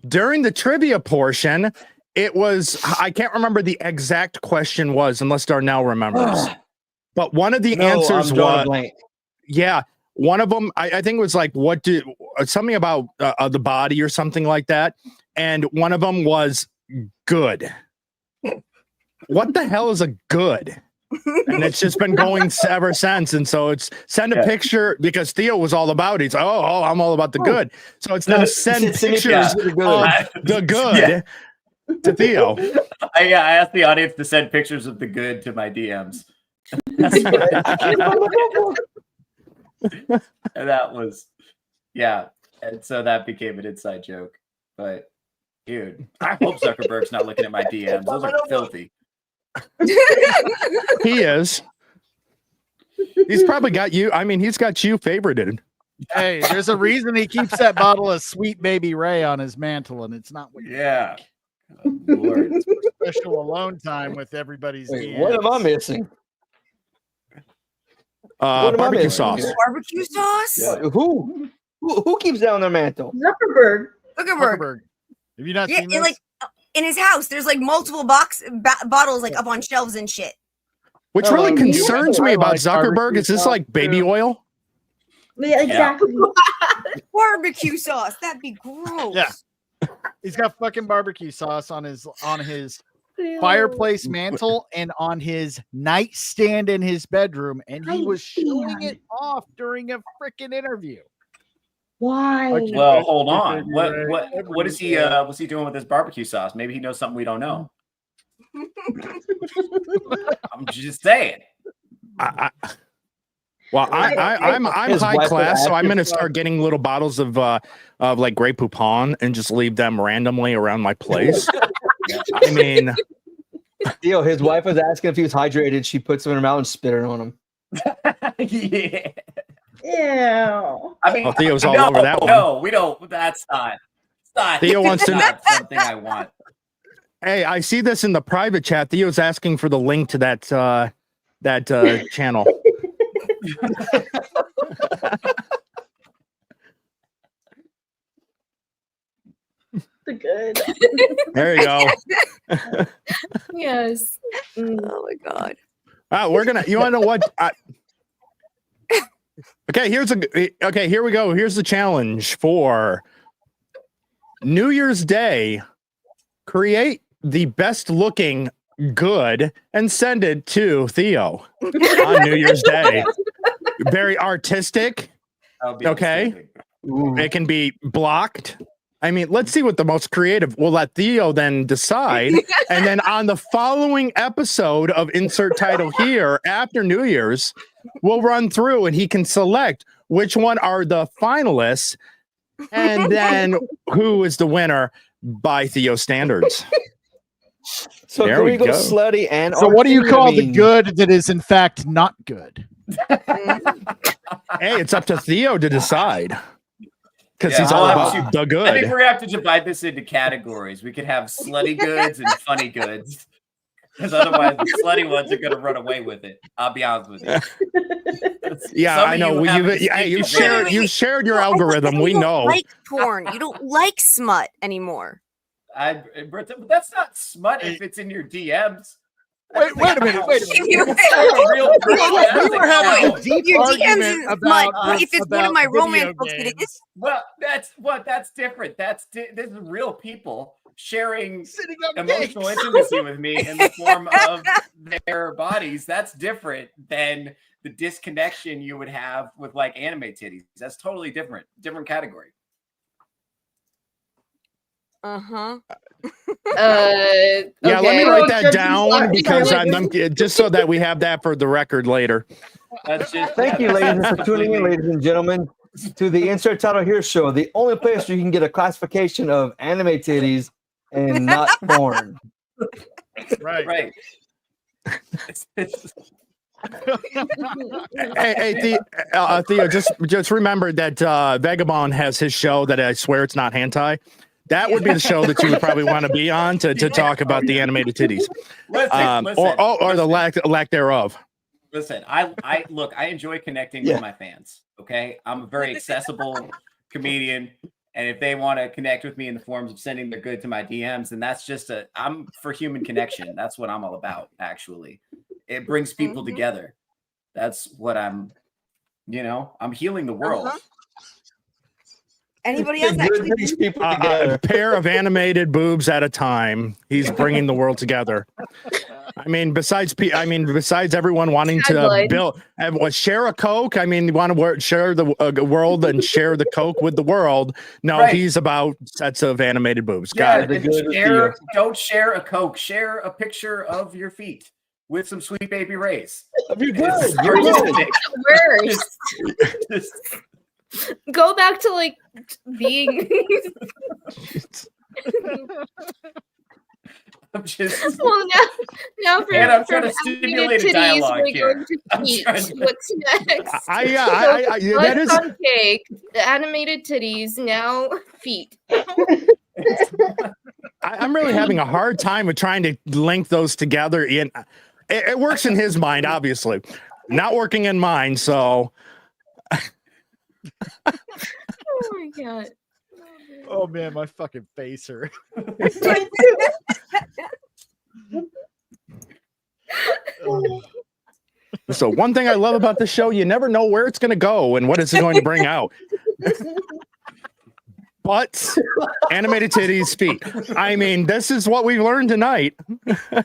During the trivia portion, it was, I can't remember the exact question was, unless Darnell remembers. But one of the answers I'm drawing a was, blank. yeah, one of them, I think it was like, something about the body or something like that. And one of them was good. What the hell is a good? And it's just been going ever since. And so it's send a picture, because Theo was all about it. He's I'm all about the good. So it's now send pictures of the good to Theo. I asked the audience to send pictures of the good to my DMs. That's what I can't find my notebook. and that was, and so that became an inside joke. But dude, I hope Zuckerberg's not looking at my DMs. Those are filthy. He is. He's probably got you. I mean, he's got you favorited. Hey, there's a reason he keeps that bottle of Sweet Baby Ray on his mantle, and it's not what you Yeah. Oh, Lord. it's for special alone time with everybody's Wait, DMs. what am I missing? What am I Barbecue missing sauce. here? barbecue sauce? Yeah. Who keeps that on their mantle? Zuckerberg. Zuckerberg. Have you not Yeah, seen this? like in his house, there's like multiple bottles like up on shelves and shit. Which Oh, really you concerns have me to about like Zuckerberg. barbecue Is this sauce, like baby too. oil? Yeah, exactly. Barbecue sauce. That'd be gross. Yeah. He's got fucking barbecue sauce on his fireplace mantle and on his nightstand in his bedroom, and he was showing it off during a freaking interview. Why? Well, hold on. What is he what's he doing with his barbecue sauce? Maybe he knows something we don't know. I'm just saying. I'm His high wife class, would so I'm ask gonna if- start getting little bottles of like Grey Poupon and just leave them randomly around my place. I mean, Theo, his wife was asking if he was hydrated. She puts them in her mouth and spit it on him. Yeah. Ew. I mean, Well, Theo's all no, over that one. No, we don't. That's not. It's not. Theo wants to- not something I want. hey, I see this in the private chat. Theo's asking for the link to that channel. The good. There you go. Yes. Oh my god. We're gonna. You want to know what? Okay, here we go. Here's the challenge for New Year's Day. Create the best looking good and send it to Theo on New Year's Day. Very artistic. That would be Okay. outstanding. It can be blocked. I mean, let's see what the most creative. We'll let Theo then decide. And then on the following episode of Insert Title Here after New Year's, we'll run through and he can select which one are the finalists and then who is the winner by Theo standards. So There can we we go go. slutty and So what do you artsy? call I mean, the good that is in fact not good? Hey, it's up to Theo to decide. Because he's Yeah, all I'll about have the I think good. we're gonna have to divide this into categories. We could have slutty goods and funny goods. Because otherwise the slutty ones are gonna run away with it. I'll be honest with you. Yeah, Some I of know. you have a You've distinct shared advantage. you've shared your No, I thought algorithm. you We don't know. like porn. You don't like smut anymore. But that's not smut if it's in your DMs. Wait a minute. You- A real person, We that's were a having a count. deep Your DMs argument is about smut. If it's one of my video romance books, it games. is. Well, that's different. This is real people sharing Sitting on emotional cakes. intimacy with me in the form of their bodies. That's different than the disconnection you would have with like anime titties. That's totally different category. Uh-huh. Yeah, let me okay. write Oh, that judging down Clark. because I'm just so that we have that for the record later. That's just Thank you, ladies, for tuning in, ladies and gentlemen, to the Insert Title Here show, the only place where you can get a classification of anime titties and not porn. Right. right. Hey, Theo, just remember that Vagabond has his show that I swear it's not hentai. That would be the show that you would probably want to be on to talk about the animated titties, Listen, or the lack thereof. Listen, I look, I enjoy connecting with my fans. Okay. I'm a very accessible comedian. And if they want to connect with me in the forms of sending their good to my DMs, then that's just I'm for human connection. That's what I'm all about, actually. It brings people together. That's what I'm healing the world. Anybody else actually? These people A together. pair of animated boobs at a time. He's bringing the world together. I mean, besides everyone wanting to Tagline. build, share a Coke. I mean, you want to share the world and share the Coke with the world. No, Right. he's about sets of animated boobs. Got Yeah, it. and don't share a Coke. Share a picture of your feet with some sweet baby rays. You're good. It's You're good. artistic. Worse. Go back to like being. I'm just Well, now for And I'm trying to animated stimulate a titties, dialogue we're here. going to I'm feet. trying to- What's next? That is. On cake, the animated titties, now feet. I'm really having a hard time with trying to link those together. It works in his mind, obviously, not working in mine. So. Oh my god. Oh man, my fucking face hurt. So one thing I love about the show, you never know where it's going to go and what it's going to bring out. Butts, animated titties, feet. I mean, this is what we learned tonight.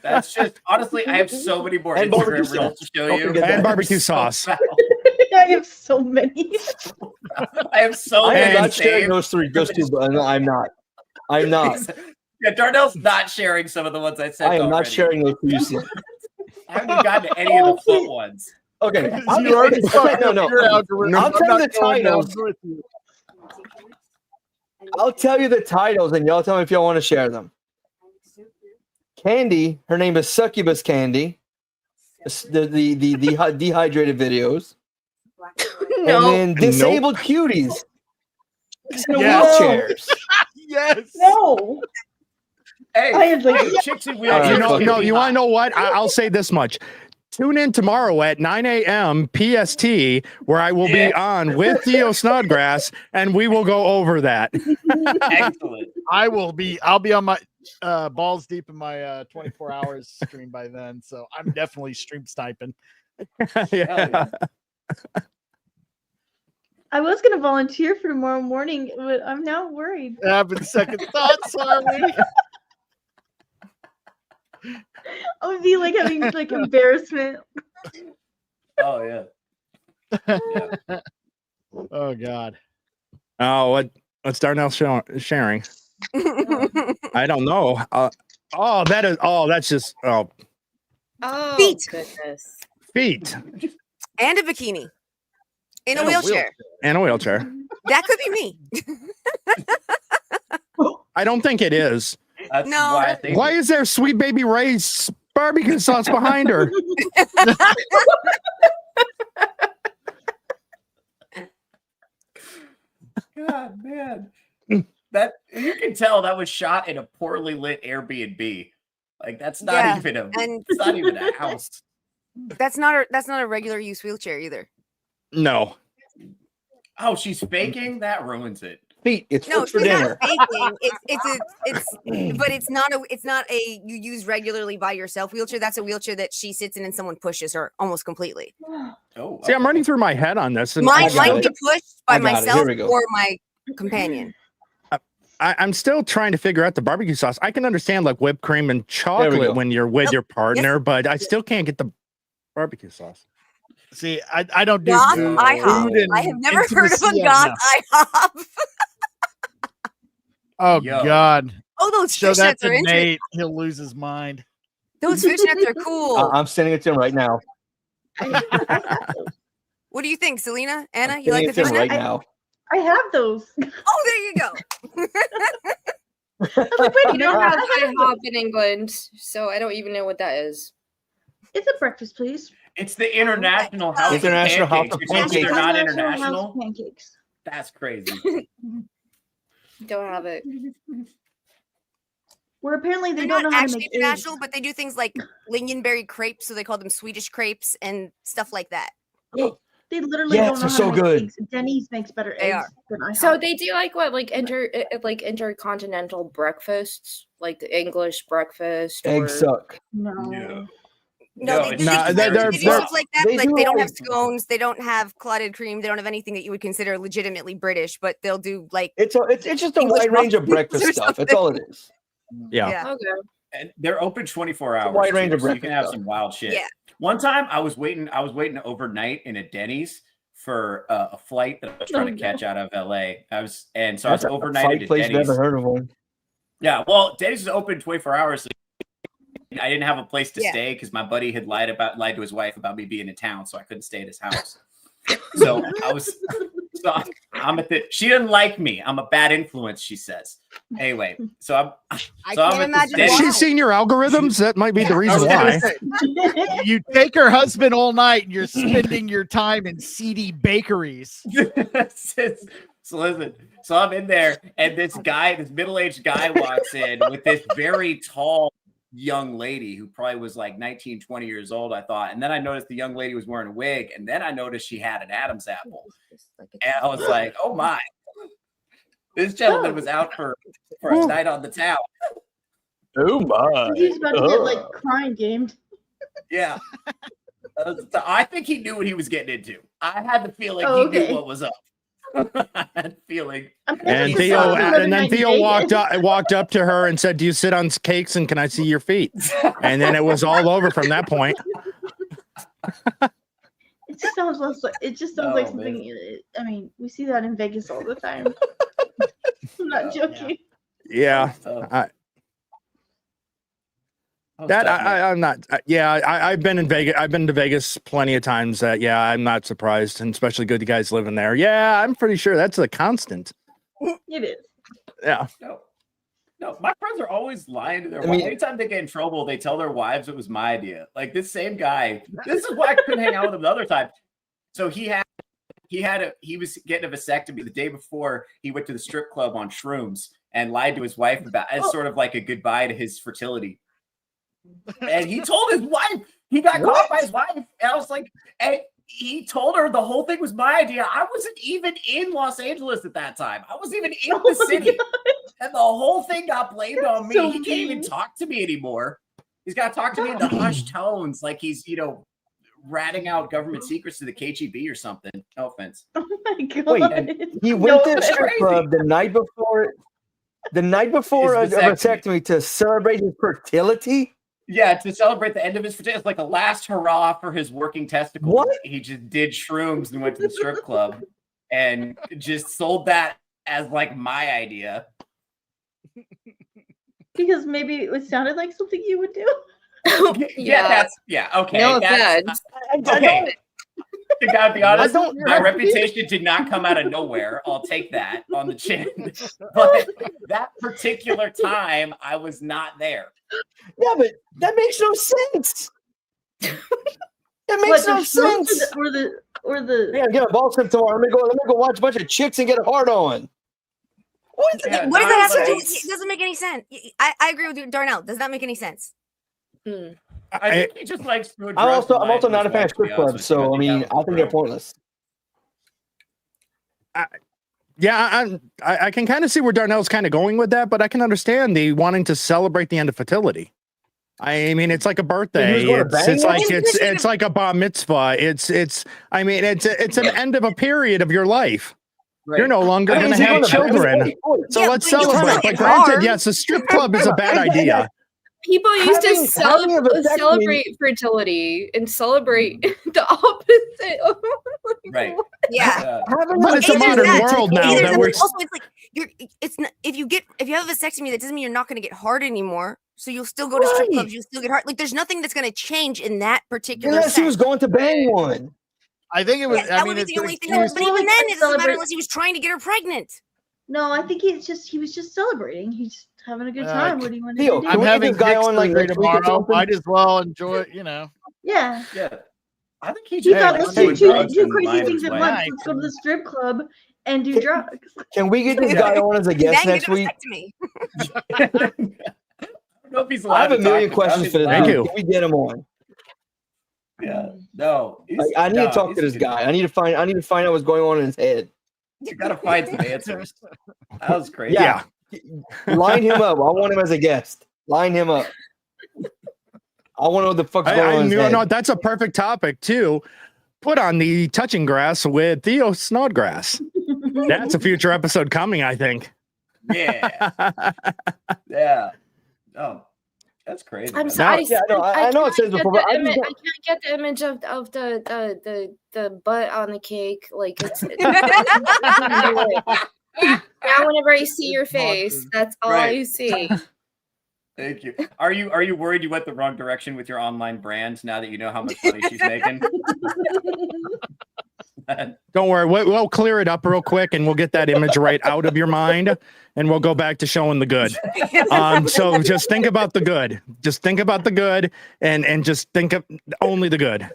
That's just honestly, I have so many more And Instagram barbecue reels to show Don't you. forget And that. barbecue So sauce. foul. I have so many. I have so I am many not sharing saved. those two. But I'm not. I'm not. Yeah, Darnell's not sharing some of the ones I sent. I am not already. sharing those two. You see. I haven't gotten to any of the foot ones. Okay. You already fucked no, up no. your algorithm. I'll I'm tell you not the going down titles. with you. I'll tell you the titles, and y'all tell me if y'all want to share them. Candy, her name is Succubus Candy. The dehydrated videos, No. and then disabled cuties. No Yes. wheelchairs. Yes. No. Hey, I had like chicks in All right, wheelchairs. No, can be you want hot. to know what? I'll say this much. Tune in tomorrow at 9 a.m. PST, where I will be on with Theo Snodgrass, and we will go over that. Excellent. I'll be on my balls deep in my 24 hours stream by then. So I'm definitely stream sniping. Yeah. I was gonna volunteer for tomorrow morning, but I'm now worried. Having second thoughts, are we? I would be like having like embarrassment. Oh yeah. Oh God. Oh, what's Darnell sharing? I don't know. That's just Oh, Feet. goodness. feet And a bikini. In a And a wheelchair. and a wheelchair. That could be me. I don't think it is. That's No. why I think Why is there Sweet Baby Ray's barbecue sauce behind her? God, man. That you can tell that was shot in a poorly lit Airbnb. Like that's not Yeah, even and it's not even a house. that's not a regular use wheelchair either. No. Oh, she's faking? That ruins it. Pete, it's No, food for she's not dinner. faking. But it's not a you use regularly by yourself wheelchair. That's a wheelchair that she sits in and someone pushes her almost completely. Oh, See, I'm running through my head on this, and Mine got might it. be pushed by I got it. Here myself we go. or my companion. I'm still trying to figure out the barbecue sauce. I can understand like whipped cream and chocolate go. when you're with Nope. your partner, but I still can't get the barbecue sauce. See, I don't do Goth food IHOP. and I have never heard of a intimacy goth enough. IHOP. Oh Yo. God! Oh, those Show fish that nets to are interesting. Nate. He'll lose his mind. Those fish nets are cool. I'm sending it to him right now. What do you think, Selena? Anna, I'm you like the sending fish it to him net? right now. I have those. Oh, there you go. I was like, wait, We don't have I have IHOP in England, so I don't even know what that is. It's a breakfast, please. It's the International House International of House Pancakes. of You're telling me they're Pancakes. not International House international? of Pancakes. That's crazy. Don't have it. Where apparently they They're don't not know how to actually make international, eggs. but they do things like lingonberry crepes, so they call them Swedish crepes and stuff like that. They literally Yes, don't know they're how so to make good. eggs. Denny's makes better They eggs are. than I So they do like what, like intercontinental breakfasts, like the English breakfast. Eggs or... suck. No. Yeah. No, No, they it's do not- things they're- they do they're- stuff like that. they Like do they don't have like- scones, they don't have clotted cream, they don't have anything that you would consider legitimately British, but they'll do like It's just a English wide range of muffins breakfast or stuff. That's all it is. Yeah. Okay. And they're open 24 hours. wide range too, of so you can breakfast have stuff. some wild shit. Yeah. One time I was waiting overnight in a Denny's for a flight that I was trying to catch out of LA. I was That's a overnighted fight at place. Denny's. Never heard of one. Yeah, well, Denny's is open 24 hours. So I didn't have a place to Yeah. stay because my buddy had lied to his wife about me being in town, so I couldn't stay at his house. So I'm at the. She didn't like me. I'm a bad influence, she says. Anyway, so I'm. I So can't I'm at this imagine Denny's. Has why. she seen your algorithms? That might be the I reason was gonna why. say, you take her husband all night and you're spending your time in seedy bakeries. So listen, so I'm in there, and this middle-aged guy walks in with this very tall young lady who probably was like 19, 20 years old, I thought. And then I noticed the young lady was wearing a wig, and then I noticed she had an Adam's apple. And I was like, oh my. This gentleman was out for a night on the town. Oh my! He's about to get like crime gamed. Yeah. I think he knew what he was getting into. I had the feeling Oh, he okay. knew what was up. I had the feeling. I'm And thinking Theo, something and then like Theo dated. walked up to her and said, "Do you sit on cakes and can I see your feet?" And then it was all over from that point. It just sounds like Oh, something. I mean, we see that in Vegas all the time. I'm not joking. Yeah, I'm not. I've been in Vegas. I've been to Vegas plenty of times. Yeah, I'm not surprised, and especially good guys living there. Yeah, I'm pretty sure that's a constant. It is. Yeah. No, my friends are always lying to their I wives. mean- Anytime they get in trouble, they tell their wives it was my idea. Like this same guy. This is why I couldn't hang out with him the other time. So he was getting a vasectomy the day before he went to the strip club on shrooms and lied to his wife about as sort of like a goodbye to his fertility. And he told his wife, he got caught by his wife. And I was like, and he told her the whole thing was my idea. I wasn't even in Los Angeles at that time. I wasn't even in the city. And the whole thing got blamed on me. so He can't even mean. talk to me anymore. He's got to talk to me in the hushed tones, like he's, ratting out government secrets to the KGB or something. No offense. Oh my god. Wait, he went to the that's strip crazy. club the night before a His vasectomy. vasectomy to celebrate his fertility. Yeah, to celebrate the end of his fertility. It's like a last hurrah for his working testicles. What? He just did shrooms and went to the strip club and just sold that as like my idea. Because maybe it sounded like something you would do. Okay. No that's, offense. okay. To God be honest, I don't- my reputation did not come out of nowhere. I'll take that on the chin. But that particular time, I was not there. Yeah, but that makes no sense. That makes What, no the shrooms sense. or the Yeah, get a ball trip tomorrow. Let me go watch a bunch of chicks and get a hard on. What is Yeah, What does that have to do? like- It doesn't make any sense. I agree with you, Darnell. Does not make any sense. I think he just likes to I'm address the also lines of not a his fan life, of to be strip honest clubs, with so you. I mean, that I was think they're true. pointless. Yeah, I can kind of see where Darnell's kind of going with that, but I can understand the wanting to celebrate the end of fertility. I mean, it's like a birthday. Who's gonna bang It's him? like it's like a bar mitzvah. It's I mean, it's an end of a period of your life. Right. You're no longer I mean, going is to he have gonna- children. Hey, boy, So Yeah, let's but you'll celebrate. still But get granted, hard. yes, a strip club is a bad Hang on. idea. People used to Having a vasectomy- celebrate fertility and celebrate the opposite. Oh my Right. God. Yeah. But it's a Either modern that, world now either that that, we're. also it's like it's not, if you have a vasectomy, that doesn't mean you're not going to get hard anymore. So you'll still go to strip Right. clubs, you'll still get hard. Like there's nothing that's going to change in that particular Unless he was sense. going to bang one. I think it was. Yes, that I would mean, be it's the only an thing. But excuse. even then, it doesn't matter Celebrate- unless he was trying to get her pregnant. No, I think he was just celebrating. He's having a good time. What do you want to Theo, do? can I'm we get having this guy on, like, surgery next week or tomorrow. something? Might as well enjoy it. You know. Yeah. Yeah. I think he He just thought likes let's doing do drugs two and crazy mind things his at way. once. Let's go to the strip club and do drugs. Can we get this Yeah. guy on as a guest Then next get a week? vasectomy. I don't know if he's allowed I have a to million talk about questions his for this Thank dude. you. Can we get him on? Yeah. No. I need to talk to this guy. I need to find out what's going on in his head. You gotta find some answers. That was crazy. Yeah. Line him up. I want him as a guest. Line him up. I want to know what the fuck's going on in his head. No, that's a perfect topic too. Put on the touching grass with Theo Snodgrass. That's a future episode coming, I think. Yeah. Yeah. Oh, that's crazy. I'm man. sorry. yeah, no, I know it says before, but I I just can't get the image of the butt on the cake. Like it's now whenever I see your face, that's all I Right. see. Thank you. Are you worried you went the wrong direction with your online brand now that you know how much money she's making? Don't worry, we'll clear it up real quick, and we'll get that image right out of your mind, and we'll go back to showing the good. So just think about the good. Just think about the good, and just think of only the good.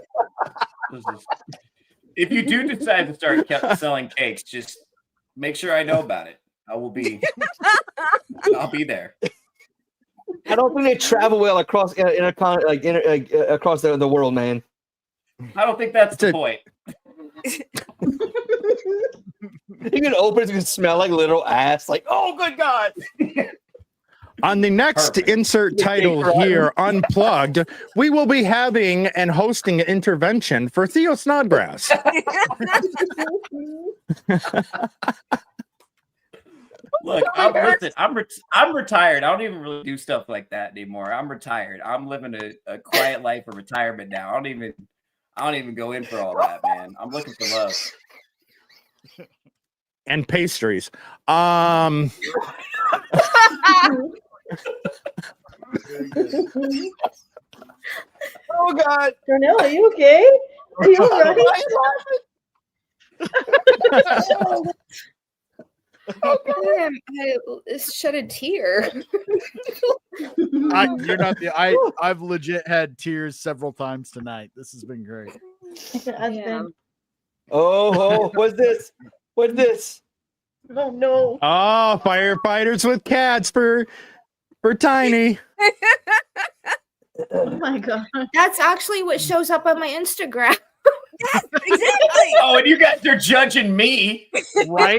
If you do decide to start selling cakes, just make sure I know about it. I'll be there. I don't think they travel well across across the world, man. I don't think that's the point. You can open it, you can smell like literal ass. Like, oh, good God. On the next Perfect. insert title here, Unplugged, we will be having and hosting an intervention for Theo Snodgrass. Look, I'm retired. I don't even really do stuff like that anymore. I'm retired. I'm living a quiet life of retirement now. I don't even go in for all that, man. I'm looking for love. And pastries. Oh, God. Darnell, are you okay? Are you all right? Damn, I shed a tear. You're not the. I've legit had tears several times tonight. This has been great. Yeah. Oh, what's this? What's this? Oh no. Oh, firefighters with cats for Tiny. Oh my God. That's actually what shows up on my Instagram. Yes, exactly. Oh, and you guys are judging me, Right?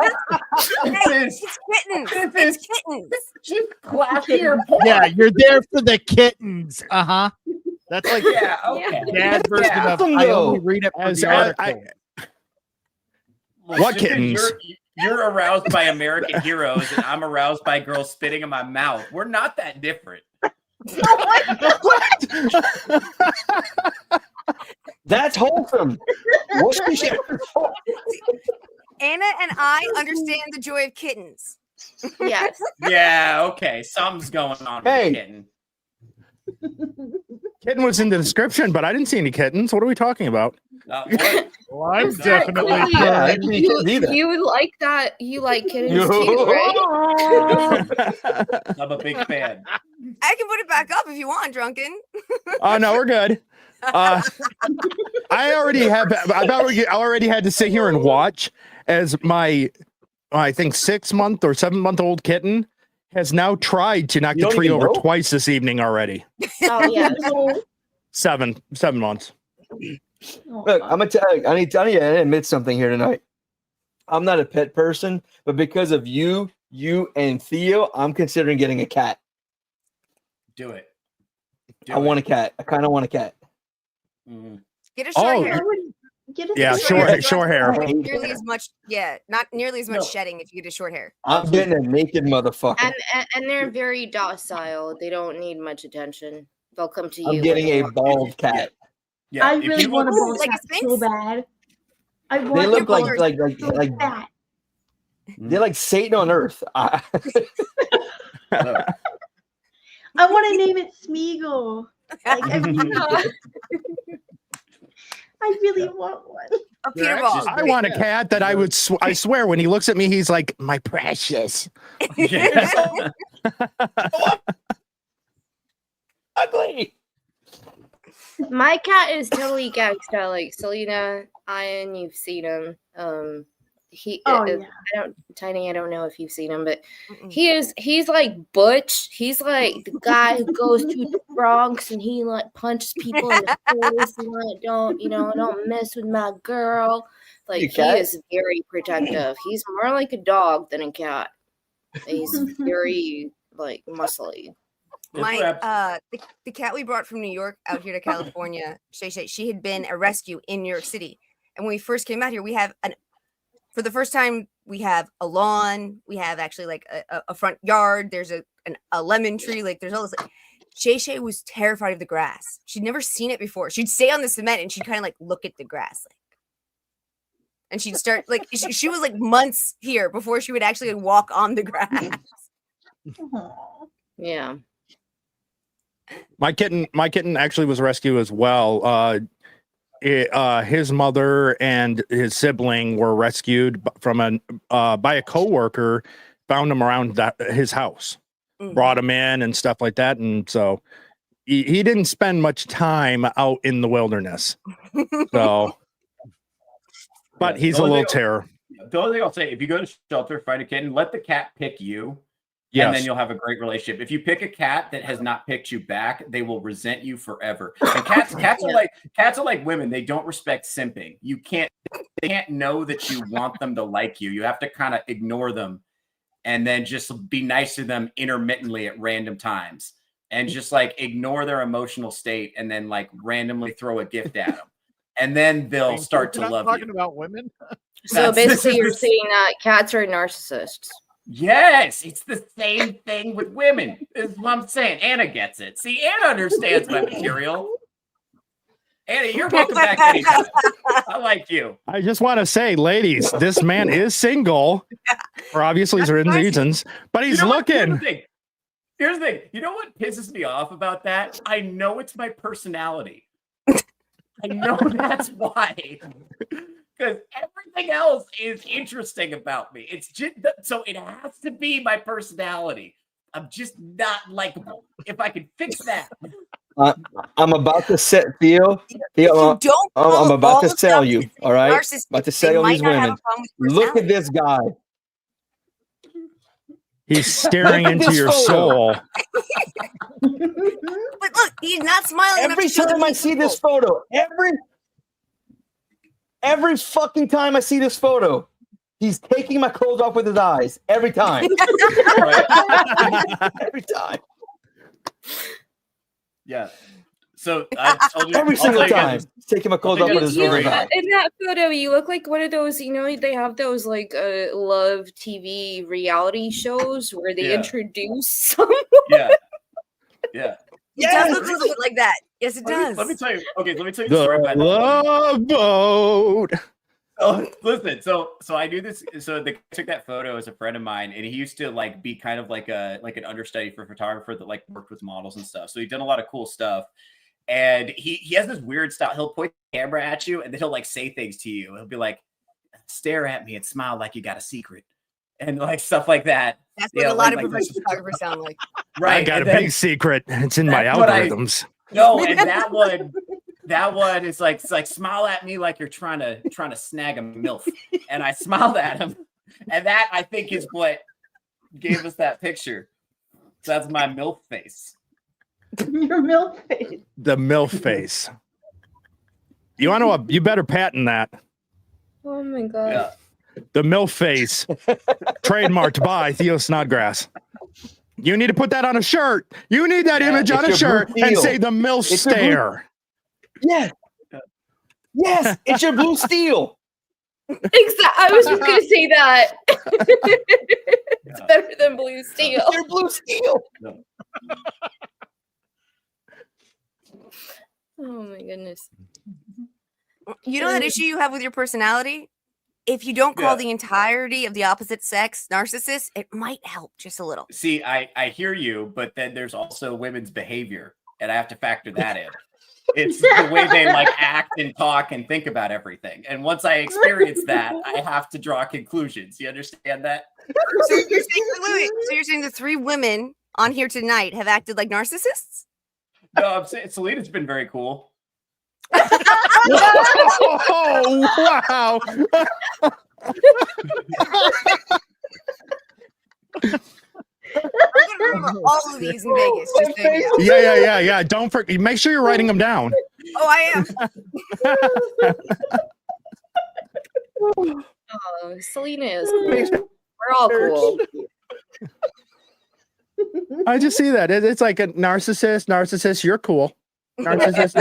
This It's kittens. is It's kittens. just classier porn. Yeah, you're there for the kittens. That's like Yeah. Okay. dad version Yeah. of I only No. read it for As the I- article. Look, What just 'cause kittens? You're aroused by American heroes, and I'm aroused by girls spitting in my mouth. We're not that different. That's wholesome. What's the shit? Anna and I understand the joy of kittens. Yes. Yeah. Okay. Something's going on with Hey. the kitten. Kitten was in the description, but I didn't see any kittens. What are we talking about? What? Well, I'm Yeah, definitely clearly, Yeah, I correct. didn't see kittens either. You would like that. You like kittens too, right? I'm a big fan. I can put it back up if you want, drunken. Oh no, we're good. I've already had to sit here and watch as my I think 6-month or 7-month-old kitten has now tried to knock You the don't tree even over know? twice this evening already. Oh yeah. 7 months. Look, I'm gonna tell you. I need to admit something here tonight. I'm not a pet person, but because of you and Theo, I'm considering getting a cat. Do it. I want a cat. I kind of want a cat. Get a short Oh, hair. yeah, short hair. I hate Nearly hair. as much, yeah, not nearly as much No. shedding if you get a short hair. I'm getting a naked motherfucker. And they're very docile. They don't need much attention. They'll come to you. I'm when getting they a want. bald cat. Yeah, I if really you want a look- bald Like a cat sphinx? so bad. I want They look a bald like cat so like bad. they're like Satan on earth. Look, I want to name it Smeagol. Like, I really want one. Or Peter They're Ball. actually I want a cat that I would. I swear, when he looks at me, he's like, "My precious." yeah. Ugly. My cat is totally gangsta, like Selena. Ian, you've seen him. Oh yeah. I don't, Tiny. I don't know if you've seen him, but Mm-mm. he's like Butch. He's like the guy who goes to the Bronx and he like punches people in the face and like don't mess with my girl. Like You he cat? is very protective. He's more like a dog than a cat. He's very like muscly. My the cat we brought from New York out here to California, Shay, she had been a rescue in New York City. And when we first came out here, we have for the first time, we have a lawn. We have actually like a front yard. There's a lemon tree. Like there's all this. Like, Shay was terrified of the grass. She'd never seen it before. She'd stay on the cement and she'd kind of like look at the grass, like, and she'd start like she was like months here before she would actually walk on the grass. Aw. Yeah. My kitten actually was rescued as well. His mother and his sibling were rescued from by a coworker. Found him around his house, brought him in and stuff like that, and so he didn't spend much time out in the wilderness. So, but Yeah, he's the a only little thing- terror. The only thing I'll say, if you go to shelter, find a kitten, let the cat pick you. Yes. And then you'll have a great relationship. If you pick a cat that has not picked you back, they will resent you forever. And cats are like women. They don't respect simping. They can't know that you want them to like you. You have to kind of ignore them and then just be nice to them intermittently at random times and just like ignore their emotional state and then like randomly throw a gift at them. And then they'll start to You're not love talking you. about women. So basically, you're saying that cats are narcissists. Yes, it's the same thing with women. Is what I'm saying. Anna gets it. See, Anna understands my material. Anna, you're welcome back anytime. I like you. I just want to say, ladies, this man is single for obviously reasons, but he's You know what? looking. Here's the thing. You know what pisses me off about that? I know it's my personality. I know that's why. Because everything else is interesting about me. It's just so it has to be my personality. I'm just not likable. If I can fix that. I'm about to set Theo. Theo, Don't I'm call about to all sell stuff you. All right, narcissistic. about to They sell might these not have women. a problem with Look at personality. this guy. He's staring Look at into this your photo. soul. But look, he's not smiling. enough Every to show that time I he's see this single. photo, every fucking time I see this photo, he's taking my clothes off with his eyes. Every time. Every time. Yeah. So I told you Every I'll single tell you time. guys- He's taking my clothes I'll off tell with you his guys a eyes. story. In that photo, you look like one of those, they have those like love TV reality shows where they Yeah. introduce someone. Yeah. Yeah. It does look a little bit like that. Yes, it does. Let me tell you. Okay, let me tell you the story The behind the photo. love boat. Oh, listen. So I do this. So I took that photo as a friend of mine, and he used to like be kind of like an understudy for a photographer that like worked with models and stuff. So he done a lot of cool stuff. And he has this weird style. He'll point the camera at you, and then he'll like say things to you. He'll be like, "Stare at me and smile like you got a secret," and like stuff like that. That's what Yeah, a lot like of professional photographers sound like. Right. I got a and then- big secret. It's in my That's what I- algorithms. No, and that one is like, it's like smile at me like you're trying to snag a MILF. And I smiled at him And that, I think, is what gave us that picture. So that's my MILF face. Your milk face. The MILF face. You want to? You better patent that. Oh my god. Yeah. The MILF face, trademarked by Theo Snodgrass. You need to put that on a shirt. You need that image on a It's your shirt blue and steel. say the MILF It's your blue- stare. Yes. Yes, it's your blue steel. Exactly. I was just gonna say that. It's better than blue steel. It's your blue steel. Oh my goodness. You know that issue you have with your personality? If you don't call Yeah. the entirety of the opposite sex narcissist, it might help just a little. See, I hear you, but then there's also women's behavior, and I have to factor that in. It's the way they like act and talk and think about everything. And once I experience that, I have to draw conclusions. You understand that? So you're saying, wait, so you're saying the 3 women on here tonight have acted like narcissists? No, I'm saying Selena's been very cool. Oh, wow. I'm gonna remember all of these in Vegas. Just so you know. Yeah. Don't forget. Make sure you're writing them down. Oh, I am. Oh, Selena is cool. We're all cool. I just see that. It's like a narcissist. You're cool. Narcissist.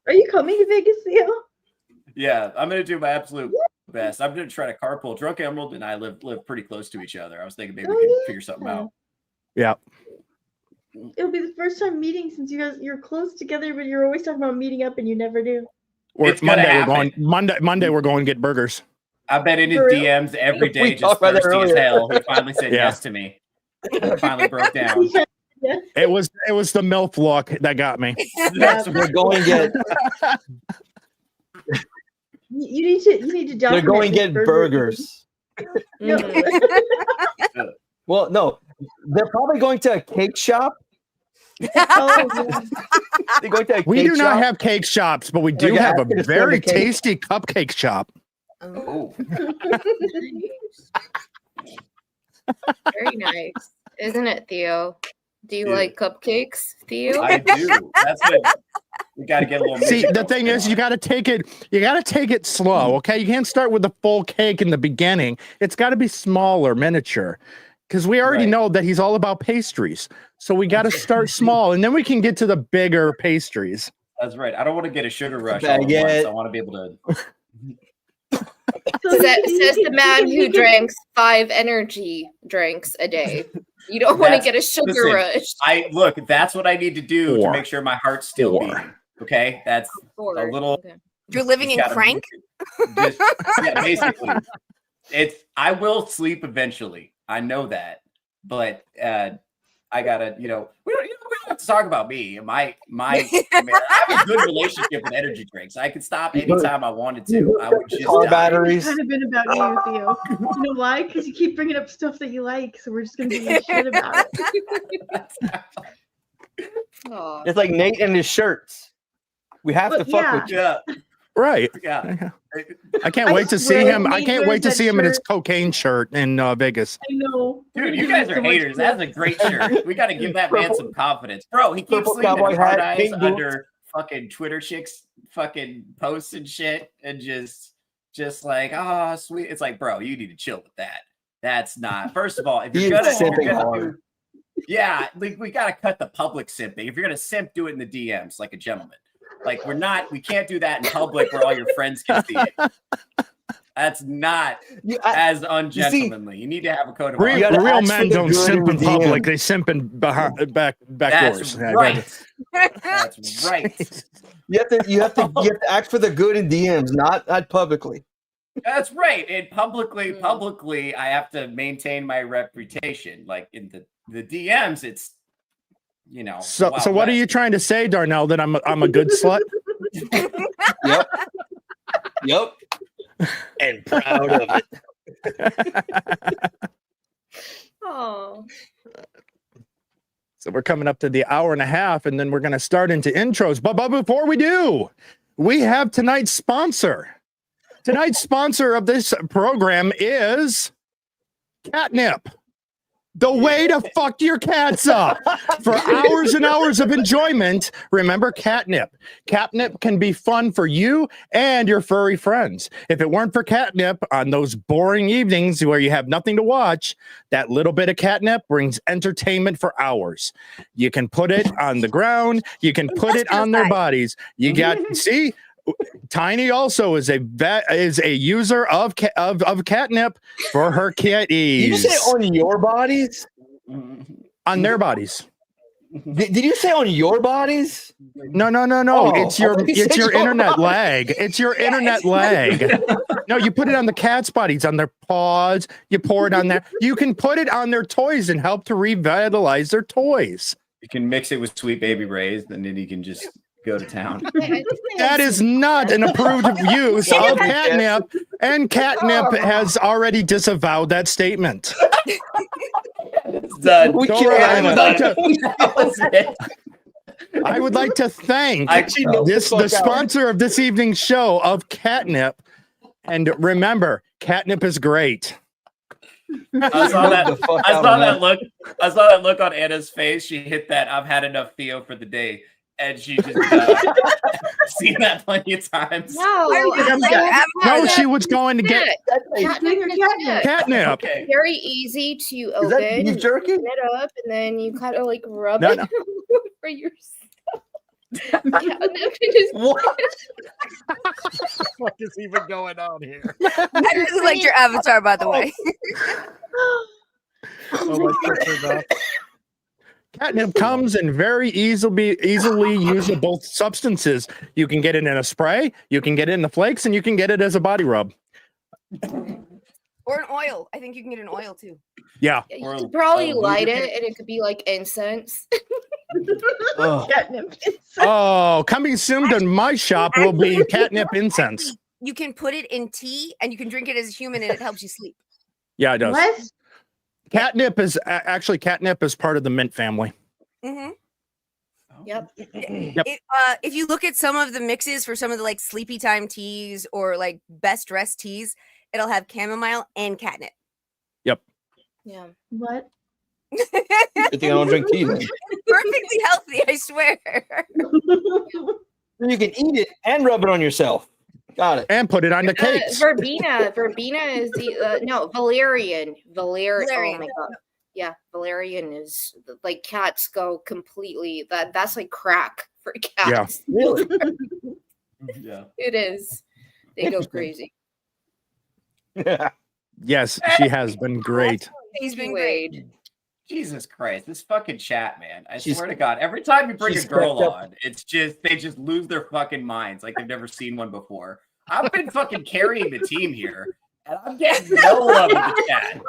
Are you coming to Vegas, Theo? Yeah, I'm gonna do my absolute best. I'm gonna try to carpool. Drunk Emerald and I live pretty close to each other. I was thinking maybe we could figure something out. Yeah. It'll be the first time meeting since you're close together, but you're always talking about meeting up and you never do. It's gonna happen. Monday we're going to get burgers. I've been in his For real? DMs every We day, just talked about that thirsty as earlier. hell. He finally said Yeah. yes to me. Finally broke down. It was the MILF look that got me. That's They're going get You need to they're document going this get burgers. No. Well, no, they're probably going to a cake shop. Oh, yeah. They're going to a We cake do not shop. have cake shops, but we do Yeah, have I a could have very said the cake. tasty cupcake shop. Oh, Very nice. Isn't it, Theo? Do you Yeah. like cupcakes, Theo? I do. That's what we got to get a little. See, music the going thing is, on. you got to take it slow. Okay, you can't start with the full cake in the beginning. It's got to be smaller, miniature, because we already Right. know that he's all about pastries. So we got to start small, and then we can get to the bigger pastries. That's right. I don't want to get a sugar rush all at once. Baguette. I want to be able to. So Says the man who drinks 5 energy drinks a day. You don't want to That's- get a sugar listen, rush. Look. That's what I need to do to Four. make sure my heart's still Four. beating. Okay, that's a little. Okay. You're living in gotta crank? just- yeah, basically. I will sleep eventually. I know that, but I gotta, we don't have to talk about me. I have a good relationship with energy drinks. I could stop anytime I wanted to. I would just Car die. batteries. It's kind of been about you, Theo. You know why? Because you keep bringing up stuff that you like, so we're just gonna give you shit about it. Aw. It's like Nate and his shirts. We have to But fuck yeah. with you. Yeah, Right. yeah. I can't I wait to see swear him. I he can't wears wait to that see him in his shirt. cocaine shirt in Vegas. I know. Dude, you guys are haters. That's a great shirt. We got to give that man some confidence, bro. He keeps Purple sleeping cowboy in hard hat, eyes pink boots. under fucking Twitter chicks, fucking posts and shit, and just like, oh, sweet. It's like, bro, you need to chill with that. That's not. First of all, if He you're is gonna simping do, hard. yeah, like we gotta cut the public simping. If you're gonna simp, do it in the DMs like a gentleman. Like we can't do that in public where all your friends can see it. That's not as ungentlemanly. You need to have a code of honor. You gotta Real ask for men the don't good simp in in the public. DM. They simp in back That's doors. Yeah, right. That's right. You have to act for the good in DMs, not publicly. That's right. And publicly, I have to maintain my reputation. Like in the DMs, it's So Wild what are West. you trying to say, Darnell? That I'm a good slut? Yep. And proud of it. Oh. So we're coming up to the hour and a half, and then we're going to start into intros. But before we do, we have tonight's sponsor. Tonight's sponsor of this program is Catnip. The way to fuck your cats up for hours and hours of enjoyment. Remember Catnip. Catnip can be fun for you and your furry friends. If it weren't for Catnip on those boring evenings where you have nothing to watch, that little bit of catnip brings entertainment for hours. You can put it on the ground. You can put it on their bodies. You got, see? Tiny also is a user of catnip for her kitties. Did you say on your bodies? On their bodies. Did you say on your bodies? No. Oh, it's your internet lag. It's your internet lag. No, you put it on the cat's bodies, on their paws. You pour it on there. You can put it on their toys and help to revitalize their toys. You can mix it with Sweet Baby Ray's, and then you can just go to town. That is not an approved use of catnip, and Catnip has already disavowed that statement. Done. I would like to thank the the sponsor of this evening's show of Catnip. And remember, Catnip is great. I saw that look on Anna's face. She hit that "I've had enough Theo for the day," and she just seen that plenty of times. No, she was going to get catnip. Okay. Very easy to Is that open. beef jerky? Open it up, and then you kind of like rub No, it no. for yourself. What What is even going on here? I really liked your avatar, by the way. Catnip comes in very easily usable substances. You can get it in a spray, you can get it in the flakes, and you can get it as a body rub. Or an oil. I think you can get an oil too. Yeah. You could probably light it, and it could be like incense. Catnip. Oh, coming soon to my shop will be catnip incense. You can put it in tea, and you can drink it as a human, and it helps you sleep. Yeah, it does. What? Catnip is actually catnip is part of the mint family. Mm-hmm. Yep. If you look at some of the mixes for some of the like sleepy time teas or like best dressed teas, it'll have chamomile and catnip. Yep. Yeah. What? Good thing I don't drink tea then. Perfectly healthy, I swear. You can eat it and rub it on yourself. Got it. And put it on the cakes. Verbena is the Valerian. Oh Valerian. my god. Yeah, Valerian is like cats go completely. That's like crack for cats. Really? Yeah. It is. They go crazy. Yes, she has been great. He's been great. Jesus Christ, this fucking chat, man. I swear to God, every time you bring a girl on, it's just they just lose their fucking minds like they've never seen one before. I've been fucking carrying the team here, and I'm getting no love in the chat.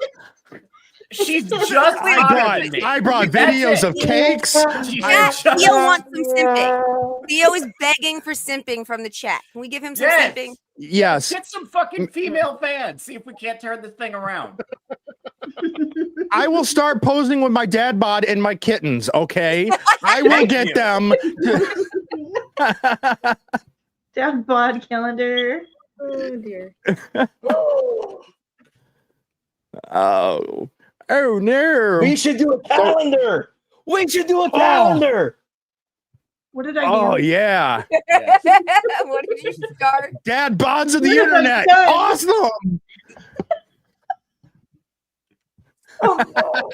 She's just I brought videos of cakes. Theo wants some simping. Theo is begging for simping from the chat. Can we give him some simping? Yes. Get some fucking female fans. See if we can't turn this thing around. I will start posing with my dad bod and my kittens, okay? I will get them. Dad bod calendar. Oh dear. Oh no. We should do a calendar. We should do a calendar. What did I do? Oh yeah. What did you start? Dad bods of the What have I internet. done? Awesome. Oh, no.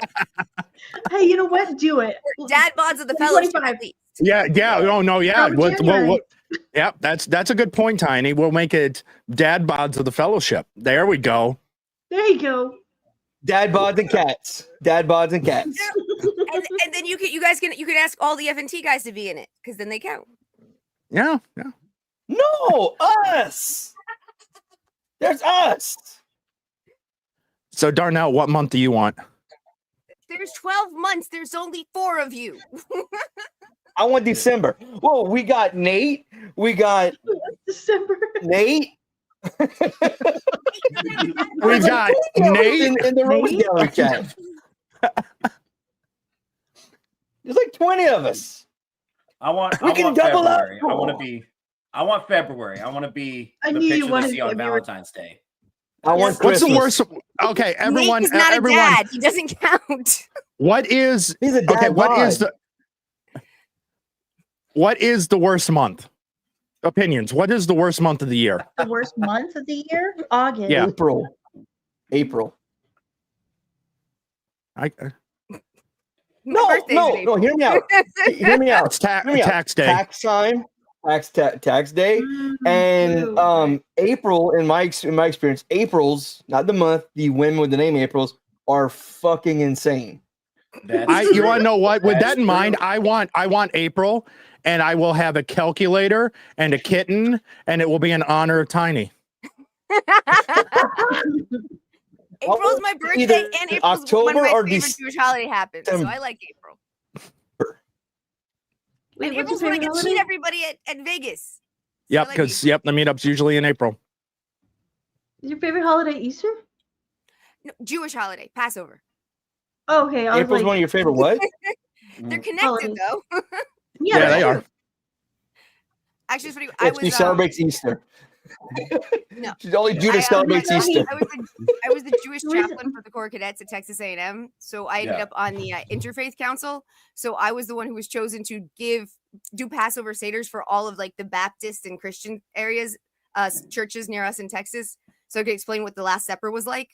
Hey, you know what? Do it. Dad bods of the fellowship, 25. at least. Yeah. Oh no, yeah. Robert January. Yeah, that's a good point, Tiny. We'll make it Dad bods of the fellowship. There we go. There you go. Dad bods and cats. Dad bods and cats. And then you can ask all the FNT guys to be in it because then they count. Yeah. No, us. There's us. So Darnell, what month do you want? There's 12 months. There's only 4 of you. I want December. Whoa, we got Nate. We got December. Nate. We got Nate in the Rose Gallery chat. There's like 20 of us. I want We can double up. February. I want to be I want February. I want to be I the knew you picture they wanted see on February. Valentine's Day. I want What's the Christmas. worst? Okay, everyone. Nate is not everyone. a dad. He doesn't count. What is? He's a dad Okay, what is bod. what is the worst month? Opinions. What is the worst month of the year? The worst month of the year? August. Yeah. April. My No, birthday's in no, April. Hear me out. Hear me out. It's Hear me out. tax day. Tax time. Tax day. And April, in my experience, April's not the month. The women with the name April's are fucking insane. You want to know what? With That's that in mind, true. I want April, and I will have a calculator and a kitten, and it will be in honor of Tiny. April's my birthday, Either and April's October when my or favorite Jewish holiday happens. So December. I like April. Wait, And what's April's your when I favorite get to holiday? meet everybody at Vegas. So I Yep, like because April. the meetup's usually in April. Is your favorite holiday Easter? No, Jewish holiday, Passover. Oh, okay. I was April's like, one of your favorite what? They're connected Holidays. though. Yeah, they sure. are. Actually, it's funny. I She was celebrates Easter. No. She's the only Jew that I, celebrates Easter. I was the Jewish The reason- chaplain for the Corps of Cadets at Texas A&M. So I ended Yeah. up on the Interfaith Council. So I was the one who was chosen to do Passover Seders for all of like the Baptist and Christian areas, churches near us in Texas. So I could explain what the Last Supper was like.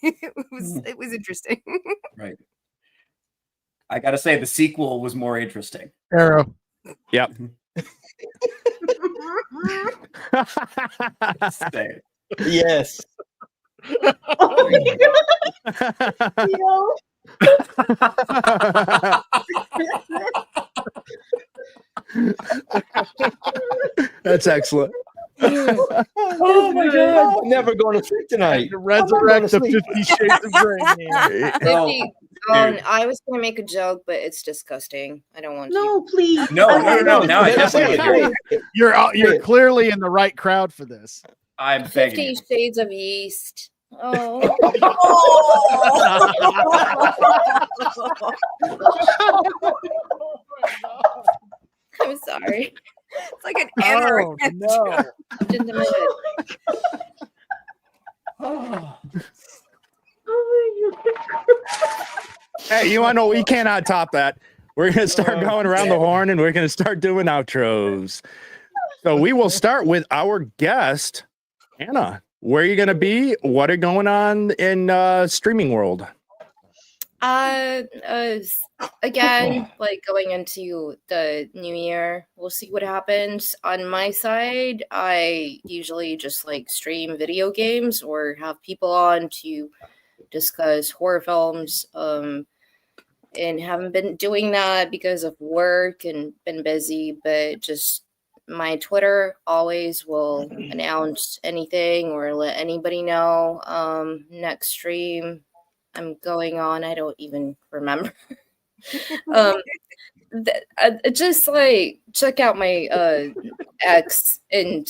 It was interesting. Right. I gotta say, the sequel was more interesting. Arrow. Yep. Say it. Yes. Yo. That's excellent. Oh my god! I'm never going to sleep tonight. To resurrect the sleep. 50 Shades of Grey. Man. No, 50 dude. I was gonna make a joke, but it's disgusting. I don't want No, please. No, Okay, no. Now I Say definitely it, want to hear say it. it. You're clearly in the right crowd for this. I'm to. begging 50 you. Shades of Yeast. Oh. I'm sorry. It's like an amaranth. Oh, no. Into my head. Oh my god. Hey, you want to know? We cannot top that. We're going to start going around the horn, and we're going to start doing outros. So we will start with our guest, Anna. Where are you going to be? What are going on in streaming world? Again, like going into the new year, we'll see what happens. On my side, I usually just like stream video games or have people on to discuss horror films. And haven't been doing that because of work and been busy, but just my Twitter always will announce anything or let anybody know. Next stream I'm going on, I don't even remember. Just like check out my X and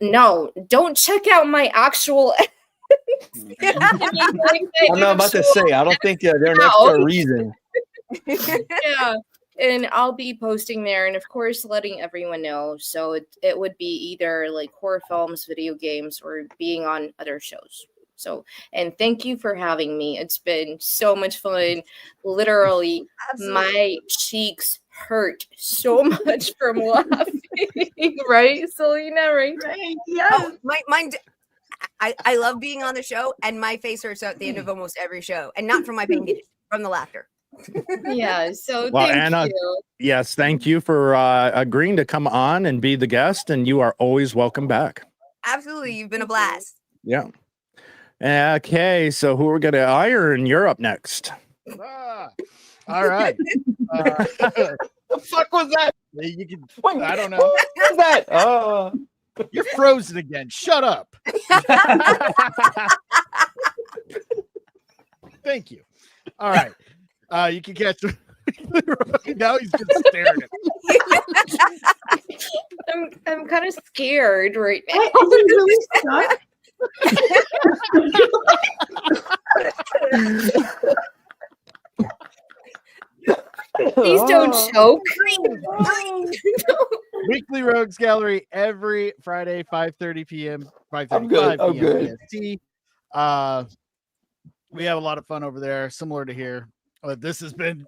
no, don't check out my actual I'm not about to say. I don't think they're next for a reason. Yeah, and I'll be posting there, and of course letting everyone know. So it would be either like horror films, video games, or being on other shows. So, and thank you for having me. It's been so much fun. Literally, my cheeks hurt so much from laughing. Right, Selena? Right? Right. Yes. Oh, mine. I love being on the show, and my face hurts at the end of almost every show, and not from my pain, from the laughter. Yeah. So Well, thank Anna, you. yes, thank you for agreeing to come on and be the guest, and you are always welcome back. Absolutely, you've been a blast. Yeah. Okay, so who are we going to Iron? You're up next. Ah, all right. The fuck was that? You can, I don't know. What was that? You're frozen again. Shut up. Thank you. All right. You can catch him. Now he's just staring at me. I'm kind of scared right now. Is it really stuck? Please don't choke. Weekly Rogues Gallery every Friday, 5:30 p.m. 5:35 I'm p.m. good. PST. We have a lot of fun over there, similar to here. But this has been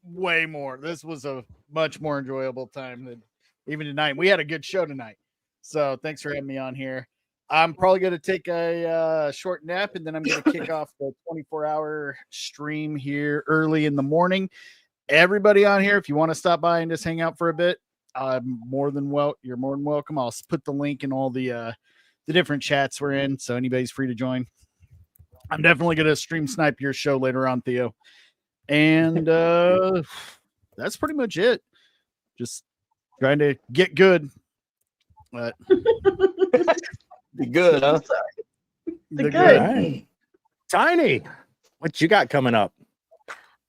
way more. This was a much more enjoyable time than even tonight. We had a good show tonight. So thanks for having me on here. I'm probably going to take a short nap, and then I'm going to kick off the 24-hour stream here early in the morning. Everybody on here, if you want to stop by and just hang out for a bit, you're more than welcome. I'll put the link in all the different chats we're in, so anybody's free to join. I'm definitely going to stream snipe your show later on, Theo. And that's pretty much it. Just trying to get good. But Be good, huh? The good. All right. Tiny, what you got coming up?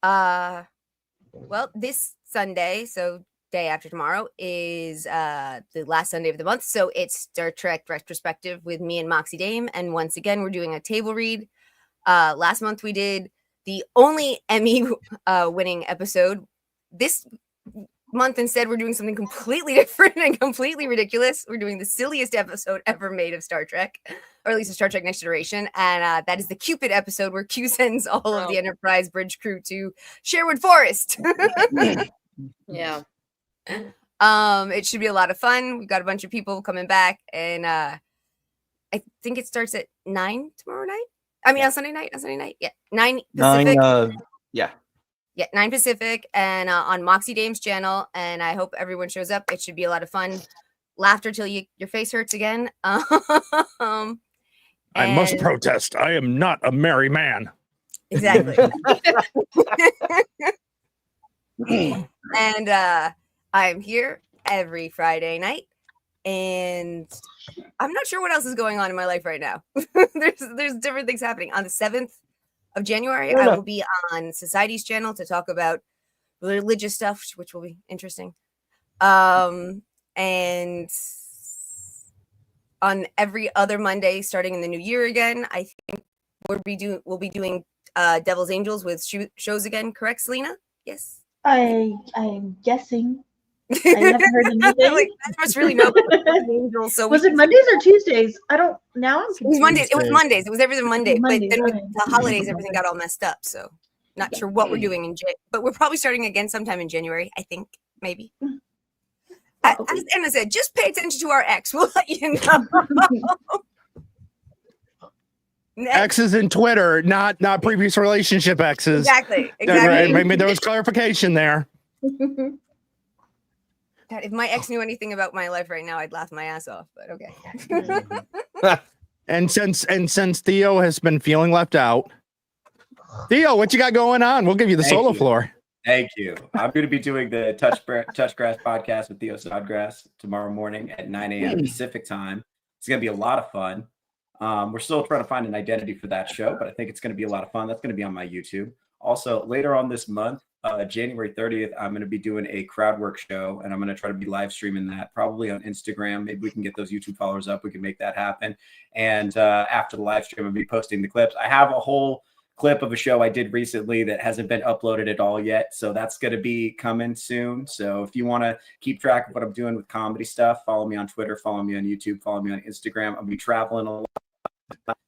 Well, this Sunday, so day after tomorrow, is the last Sunday of the month. So it's Star Trek retrospective with me and Moxie Dame. And once again, we're doing a table read. Last month we did the only Emmy winning episode. This month instead we're doing something completely different and completely ridiculous. We're doing the silliest episode ever made of Star Trek, or at least of Star Trek Next Generation, and that is the Cupid episode where Q sends all of the Enterprise bridge crew to Sherwood Forest. Yeah. It should be a lot of fun. We've got a bunch of people coming back, and I think it starts at 9 tomorrow night. I mean, on Sunday night. Yeah, 9 Pacific. 9 Pacific, and on Moxie Dame's channel. And I hope everyone shows up. It should be a lot of fun. Laughter till your face hurts again. I must protest. I am not a merry man. Exactly. And I'm here every Friday night, and I'm not sure what else is going on in my life right now. There's different things happening. On the 7th of January, I will be on Society's channel to talk about religious stuff, which will be interesting. And on every other Monday, starting in the new year again, I think we'll be doing Devil's Angels with shows again. Correct, Selena? Yes. I'm guessing. I never heard anything. Like, I must really know. Angels, so was it Mondays or Tuesdays? I don't. Now I'm confused. It was Mondays. It was Mondays. It was every Monday. Monday, but then with okay. the holidays, everything got all messed up. So not sure what we're doing in but we're probably starting again sometime in January. I think maybe. As Anna said, just pay attention to our X. We'll let you know. X's in Twitter, not previous relationship X's. Exactly. Right. Maybe there was clarification there. God, if my ex knew anything about my life right now, I'd laugh my ass off. But okay. And since Theo has been feeling left out, Theo, what you got going on? We'll give you the solo floor. Thank you. I'm going to be doing the Touchgrass podcast with Theo Snodgrass tomorrow morning at 9 a.m. Pacific time. It's going to be a lot of fun. We're still trying to find an identity for that show, but I think it's going to be a lot of fun. That's going to be on my YouTube. Also, later on this month, January 30th, I'm going to be doing a crowd work show, and I'm going to try to be live streaming that probably on Instagram. Maybe we can get those YouTube followers up. We can make that happen. And after the live stream, I'll be posting the clips. I have a whole clip of a show I did recently that hasn't been uploaded at all yet. So that's going to be coming soon. So if you want to keep track of what I'm doing with comedy stuff, follow me on Twitter, follow me on YouTube, follow me on Instagram. I'll be traveling a lot.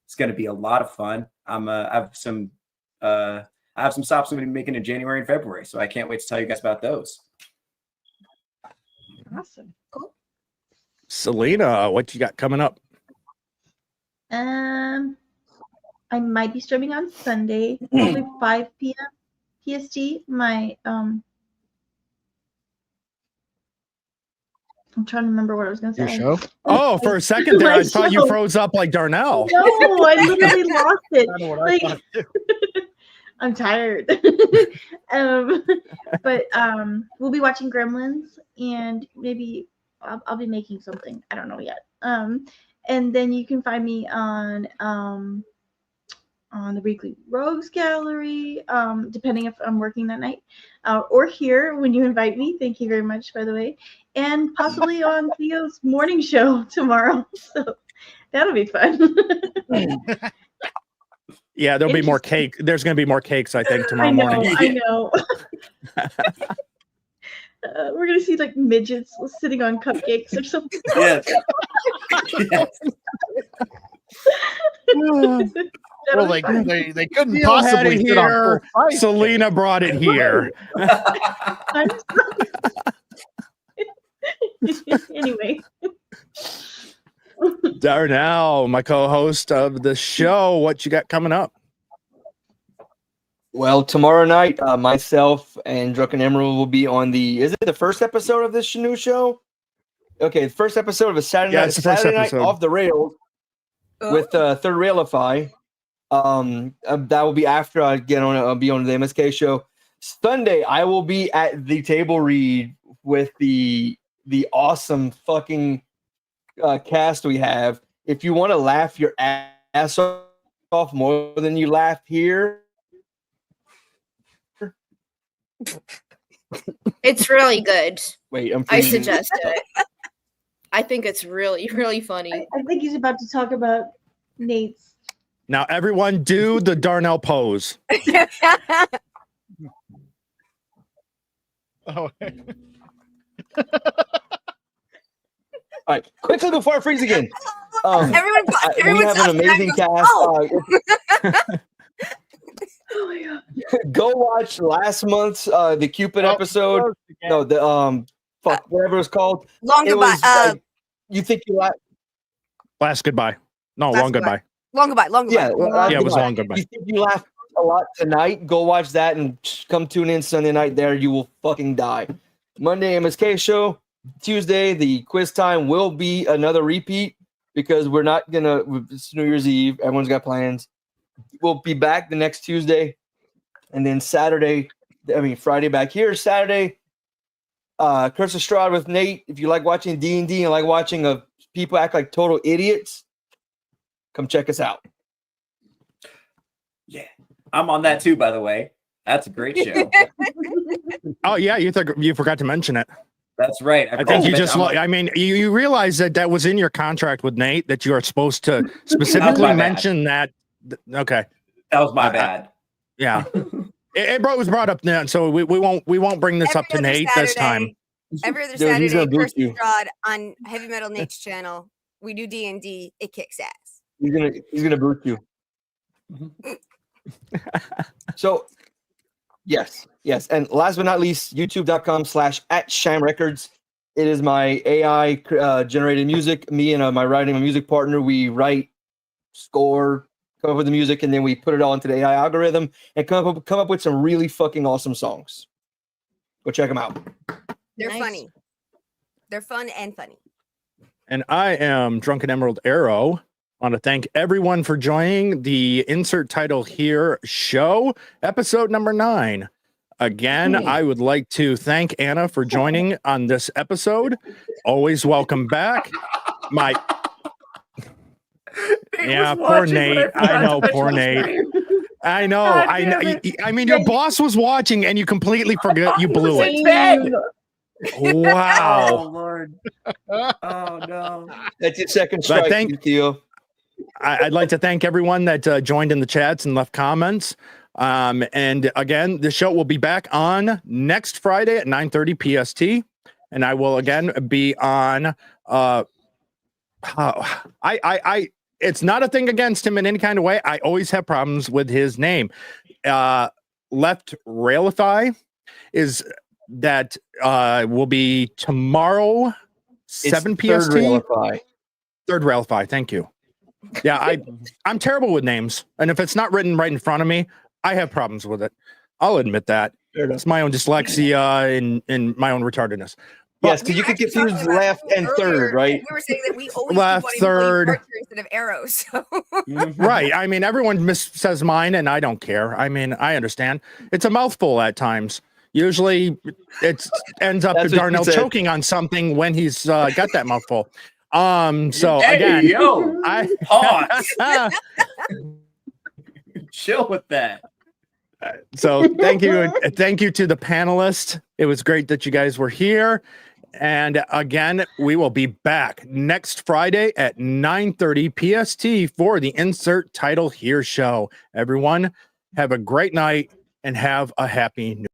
It's going to be a lot of fun. I have some stops I'm going to be making in January and February. So I can't wait to tell you guys about those. Awesome. Cool. Selena, what you got coming up? I might be streaming on Sunday, probably 5 p.m. PST. I'm trying to remember what I was going to say. Your show? Oh, for a second there, I thought you froze up like Darnell. No, I literally lost it. I know what I thought too. I'm tired. But we'll be watching Gremlins, and maybe I'll be making something. I don't know yet. And then you can find me on the Weekly Rogues Gallery, depending if I'm working that night, or here when you invite me. Thank you very much, by the way. And possibly on Theo's morning show tomorrow. So that'll be fun. Yeah, there'll be more cake. There's going to be more cakes, I think, tomorrow morning. I know. We're gonna see like midgets sitting on cupcakes or something. Yes. Yes. Well, they couldn't Theo had possibly it fit on here. full size Selena brought it here. I'm anyway. Darnell, my co-host of the show, what you got coming up? Well, tomorrow night, myself and Drunken Emerald will be on is it the first episode of this new show? Okay, the first episode of a Saturday Yeah, night, it's the first Saturday night episode. off the rails with Third Railify. That will be after I be on the MSK show. Sunday, I will be at the table read with the awesome fucking cast we have. If you want to laugh your ass off more than you laugh here, It's really good. wait, I suggest it. I think it's really, really funny. I think he's about to talk about Nate's. Now, everyone, do the Darnell pose. Oh, All right, quickly before I freeze again. Everyone, We have an amazing cast. Oh my god. Go watch last month's the Cupid episode. No, the whatever it's called. Long It goodbye. was, you think you like? Last goodbye. No, Last long goodbye. Long goodbye. Long goodbye. Yeah, it was long goodbye. You think you laughed a lot tonight? Go watch that and come tune in Sunday night. There, you will fucking die. Monday MSK show. Tuesday, the quiz time will be another repeat because we're not gonna. It's New Year's Eve. Everyone's got plans. We'll be back the next Tuesday, and then Friday back here. Saturday, Curse of Strahd with Nate. If you like watching D&D and like watching people act like total idiots, come check us out. Yeah. I'm on that too, by the way. That's a great show. Oh yeah, you forgot to mention it. That's right. I think you just. You realize that was in your contract with Nate that you are supposed to specifically my bad. mention that. Okay. That was my bad. Yeah. It was brought up now, so we won't bring this Every up to other Nate this time. Every other Dude, he's Saturday, gonna boot Curse you. of Strahd on Heavy Metal Nate's channel. We do D&D. It kicks ass. He's gonna boot you. So, yes, and last but not least, YouTube.com/@ShamRecords. It is my AI generated music. Me and my music partner, we write, score, come up with the music, and then we put it all into the AI algorithm and come up with some really fucking awesome songs. Go check them out. They're Nice. funny. They're fun and funny. And I am Drunken Emerald Arrow. I want to thank everyone for joining the Insert Title Here show, episode number 9. Again, I would like to thank Anna for joining on this episode. Always welcome back. Yeah, poor Nate. I know, poor Nate. I know. I mean, your boss was watching and you completely forgot you blew it. Wow. Oh Lord. Oh no. That's your second strike, Theo. I'd like to thank everyone that joined in the chats and left comments. And again, the show will be back on next Friday at 9:30 PST. And I will again be on it's not a thing against him in any kind of way. I always have problems with his name. Left Railify is that will be tomorrow, 7 PST. Third Railify. Thank you. Yeah, I'm terrible with names. And if it's not written right in front of me, I have problems with it. I'll admit that. It's my own dyslexia and my own retardedness. Yes, because you could confuse left and third, right? We were saying that we always Left, third. instead of arrows. So. Right. I mean, everyone says mine, and I don't care. I mean, I understand. It's a mouthful at times. Usually, it ends up That's to what Darnell you said. choking on something when he's got that mouthful. So Hey, again, yo, I pause. Chill with that. So thank you to the panelists. It was great that you guys were here. And again, we will be back next Friday at 9:30 PST for the Insert Title Here show. Everyone, have a great night and have a happy new